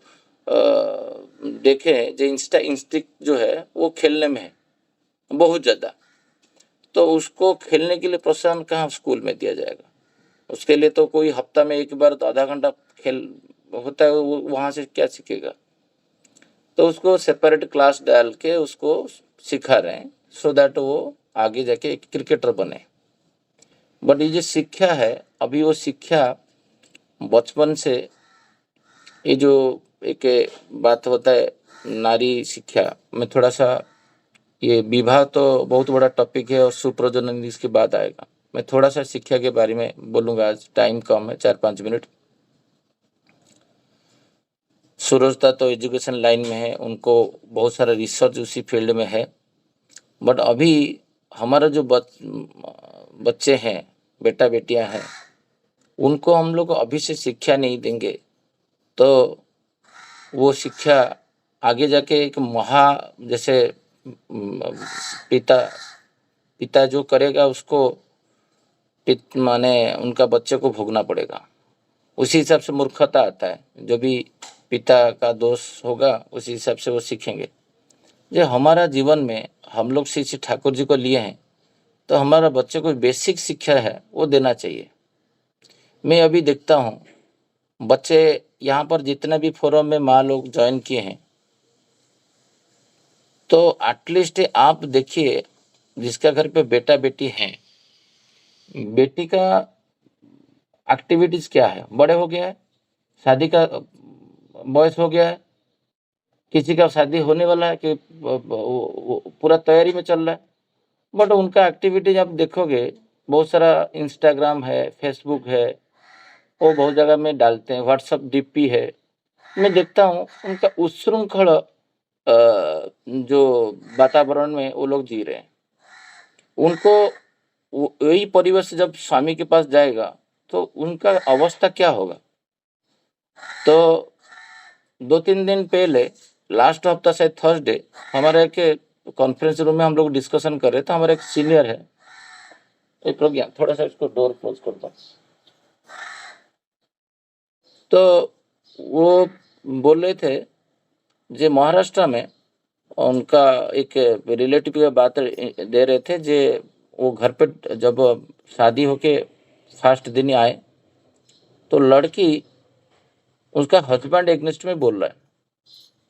देखे जो इंस्टिक्ट जो है वो खेलने में है बहुत ज़्यादा, तो उसको खेलने के लिए प्रोत्साहन कहाँ स्कूल में दिया जाएगा? उसके लिए तो कोई हफ्ता में एक बार तो आधा घंटा खेल होता है, वो वहाँ से क्या सीखेगा? तो उसको सेपरेट क्लास डाल के उसको सिखा रहे हैं, सो दैट वो आगे जाके एक क्रिकेटर बने। बट ये जो शिक्षा है, अभी वो शिक्षा बचपन से, ये जो एक बात होता है नारी शिक्षा में, थोड़ा सा ये विवाह तो बहुत बड़ा टॉपिक है, और सुप्रजनन इसके बाद आएगा। मैं थोड़ा सा शिक्षा के बारे में बोलूँगा, आज टाइम कम है, 4-5 मिनट। सूरजता तो एजुकेशन लाइन में है, उनको बहुत सारा रिसर्च उसी फील्ड में है। बट अभी हमारा जो बच्चे हैं, बेटा बेटियां हैं, उनको हम लोग अभी से शिक्षा नहीं देंगे तो वो शिक्षा आगे जाके एक जैसे पिता पिता जो करेगा उसको माने उनका बच्चे को भोगना पड़ेगा। उसी हिसाब से मूर्खता आता है, जो भी पिता का दोष होगा उसी हिसाब से वो सीखेंगे। जो हमारा जीवन में हम लोग श्री ठाकुर जी को लिए हैं तो हमारा बच्चे को बेसिक शिक्षा है वो देना चाहिए। मैं अभी देखता हूँ बच्चे यहाँ पर जितने भी फोरम में माँ लोग ज्वाइन किए हैं तो एटलीस्ट आप देखिए जिसका घर पे बेटा बेटी हैं, बेटी का एक्टिविटीज क्या है, बड़े हो गया है, शादी का बॉयस हो गया है, किसी का शादी होने वाला है कि पूरा तैयारी में चल रहा है, बट उनका एक्टिविटीज आप देखोगे बहुत सारा इंस्टाग्राम है, फेसबुक है, वो बहुत जगह में डालते हैं, व्हाट्सअप डीपी है। मैं देखता हूँ उनका उच्छृंखल जो वातावरण में वो लोग जी रहे हैं। उनको वही परिवेश जब स्वामी के पास जाएगा तो उनका अवस्था क्या होगा। तो 2-3 दिन पहले लास्ट हफ्ता शायद थर्सडे हमारे एक कॉन्फ्रेंस रूम में हम लोग डिस्कशन कर रहे थे। हमारे एक सीनियर है, एक प्रज्ञा, थोड़ा सा इसको डोर क्लोज करता हूँ। तो वो बोल रहे थे जे महाराष्ट्र में उनका एक रिलेटिव की बात दे रहे थे जे वो घर पे जब शादी होके फर्स्ट दिन आए तो लड़की उसका हस्बैंड एग्नेस्ट में बोल रहा है।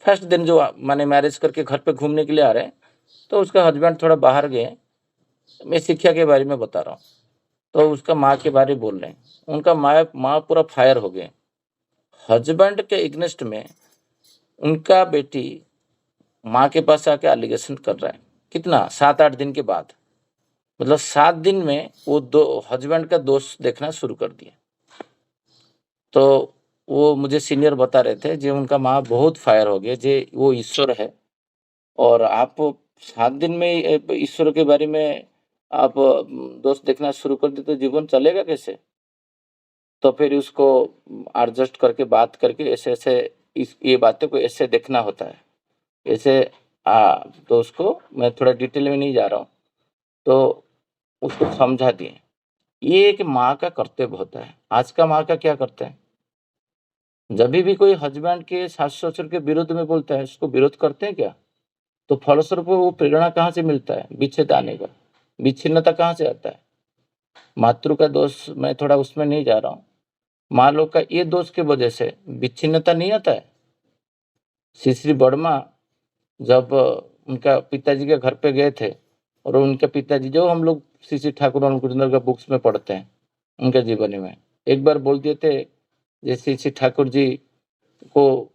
फर्स्ट दिन जो माने मैरिज करके घर पे घूमने के लिए आ रहे हैं तो उसका हस्बैंड थोड़ा बाहर गए, मैं शिक्षा के बारे में बता रहा हूँ, तो उसका माँ के बारे में बोल रहे हैं। उनका माँ पूरा फायर हो गए। हस्बैंड के एग्नेस्ट में उनका बेटी माँ के पास आके एलिगेशन कर रहा है। कितना 7-8 दिन के बाद, मतलब 7 दिन में वो दो हस्बैंड का दोष देखना शुरू कर दिया। तो वो मुझे सीनियर बता रहे थे जो उनका माँ बहुत फायर हो गया, जे वो ईश्वर है और आप 7 दिन में ईश्वर के बारे में आप दोष देखना शुरू कर दे तो जीवन चलेगा कैसे। तो फिर उसको एडजस्ट करके बात करके ऐसे ये बातों को ऐसे देखना होता है ऐसे। तो उसको मैं थोड़ा डिटेल में नहीं जा रहा हूँ, तो उसको समझा दिए। ये एक माँ का कर्तव्य होता है। आज का माँ का क्या करते हैं, जब भी कोई हस्बैंड के सास ससुर के विरुद्ध में बोलता है उसको विरोध करते हैं क्या, तो फलस्वरूप वो प्रेरणा कहाँ से मिलता है, विच्छेद आने का, विच्छिन्नता कहाँ से आता है। मातृ का दोष मैं थोड़ा उसमें नहीं जा रहा हूँ, माँ लोग का ये दोष की वजह से विच्छिन्नता नहीं आता है। श्री बर्मा जब उनका पिताजी के घर पे गए थे और उनके पिताजी जो हम लोग श्री ठाकुर अनुकूल का बुक्स में पढ़ते हैं उनके जीवनी में एक बार बोल दिए थे जैसे श्री ठाकुर जी को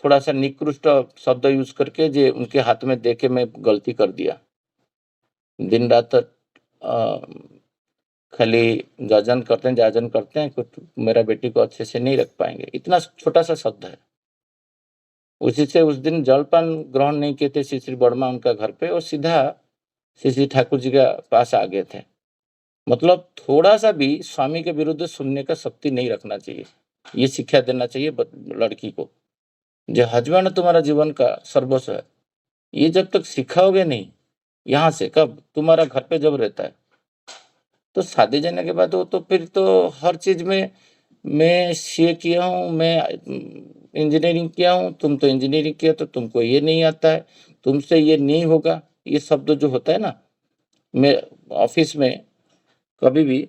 थोड़ा सा निकृष्ट शब्द यूज करके जे उनके हाथ में देके मैं गलती कर दिया, दिन रात खाली जाजन करते हैं कुछ मेरा बेटी को अच्छे से नहीं रख पाएंगे। इतना छोटा सा शब्द है। उसी से उस दिन जलपान ग्रहण नहीं किए थे श्री वर्मा उनका घर पे और सीधा श्री ठाकुर जी के पास आ गए थे। मतलब थोड़ा सा भी स्वामी के विरुद्ध सुनने का शक्ति नहीं रखना चाहिए। ये शिक्षा देना चाहिए लड़की को, जो हस्बैंड तुम्हारा जीवन का सर्वस्व है। ये जब तक सिखाओगे नहीं, यहाँ से कब तुम्हारा घर पे जब रहता है तो शादी जाने के बाद वो तो फिर तो हर चीज में मैं सीए किया हूँ, मैं इंजीनियरिंग किया हूँ, तुम तो इंजीनियरिंग किया तो तुमको ये नहीं आता है, तुमसे ये नहीं होगा। ये शब्द जो होता है ना, मैं ऑफिस में कभी भी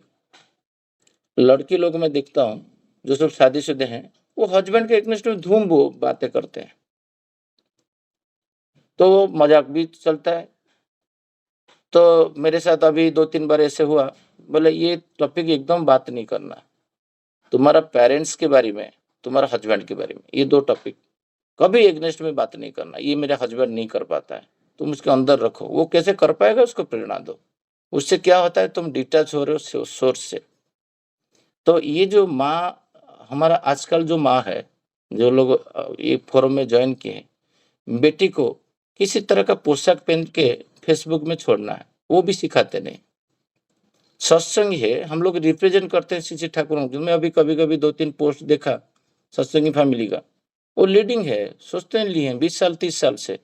लड़की लोग में देखता हूँ जो सब शादीशुदा हैं वो हस्बैंड के एगेंस्ट में धूम वो बातें करते हैं, तो वो मजाक भी चलता है। तो मेरे साथ अभी 2-3 बार ऐसे हुआ, बोले ये टॉपिक एकदम बात नहीं करना, तुम्हारा पेरेंट्स के बारे में, तुम्हारा हस्बैंड के बारे में, ये 2 टॉपिक कभी एग्नेस्ट में बात नहीं करना। ये मेरा हस्बैंड नहीं कर पाता है, तुम उसके अंदर रखो, वो कैसे कर पाएगा उसको प्रेरणा दो। उससे क्या होता है, तुम डिटैच हो रहे हो सोर्स से। तो ये जो माँ, हमारा आजकल जो माँ है, जो लोग ये फोरम में ज्वाइन किए हैं, बेटी को किसी तरह का पोशाक पहन के फेसबुक में छोड़ना है वो भी सिखाते नहीं। सत्संग है, हम लोग रिप्रेजेंट करते हैं श्री ठाकुर। मैं अभी कभी कभी 2-3 पोस्ट देखा सत्संगी फैमिली का, वो लीडिंग है, सोचते लिए हैं 20 साल 30 साल से,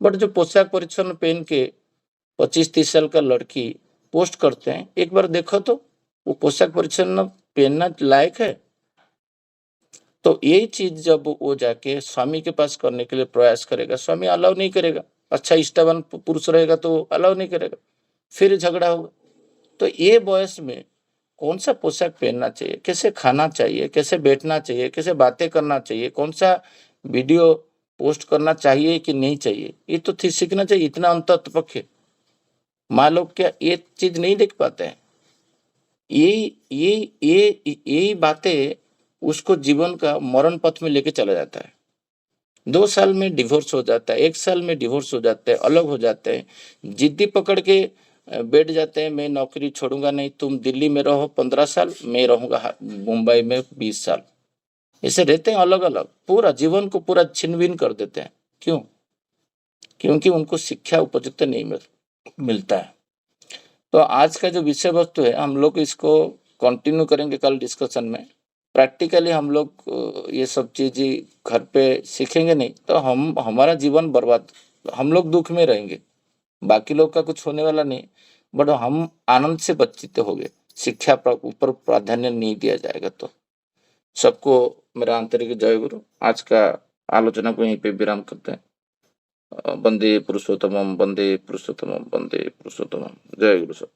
बट जो पोशाक परिच्छन पहन के 25-30 साल का लड़की पोस्ट करते हैं, एक बार देखो तो वो पोशाक परिच्छन पहनना लायक है? तो यही चीज जब वो जाके स्वामी के पास करने के लिए प्रयास करेगा, स्वामी अलाउ नहीं करेगा। अच्छा इष्टावान पुरुष रहेगा तो अलाउ नहीं करेगा, फिर झगड़ा होगा। तो ये बयस में कौन सा पोशाक पहनना चाहिए, कैसे खाना चाहिए, कैसे बैठना चाहिए, कैसे बातें करना चाहिए, कौन सा वीडियो पोस्ट करना चाहिए कि नहीं चाहिए, ये तो सीखना चाहिए। इतना अंतःपक्ष है, माँ लोग क्या ये चीज नहीं देख पाते हैं? यही बातें उसको जीवन का मरण पथ में लेके चला जाता है। 2 साल में डिवोर्स हो जाता है, 1 साल में डिवोर्स हो जाते हैं, अलग हो जाते हैं, जिद्दी पकड़ के बैठ जाते हैं, मैं नौकरी छोड़ूंगा नहीं, तुम दिल्ली में रहो 15 साल, मैं रहूंगा मुंबई में 20 साल। ऐसे रहते हैं अलग अलग, पूरा जीवन को पूरा छिन-भिन कर देते हैं। क्यों? क्योंकि उनको शिक्षा उपयुक्त नहीं मिलता है। तो आज का जो विषय वस्तु है, हम लोग इसको कंटिन्यू करेंगे कल डिस्कशन में। प्रैक्टिकली हम लोग ये सब चीजें घर पे सीखेंगे नहीं तो हमारा जीवन बर्बाद, हम लोग दुख में रहेंगे, बाकी लोग का कुछ होने वाला नहीं, बट हम आनंद से वंचित होंगे। शिक्षा ऊपर प्राधान्य नहीं दिया जाएगा। तो सबको मेरा आंतरिक जय गुरु। आज का आलोचना को यहीं पे विराम करते हैं। वंदे पुरुषोत्तमम, वंदे पुरुषोत्तमम, वंदे पुरुषोत्तमम। जय गुरु सब।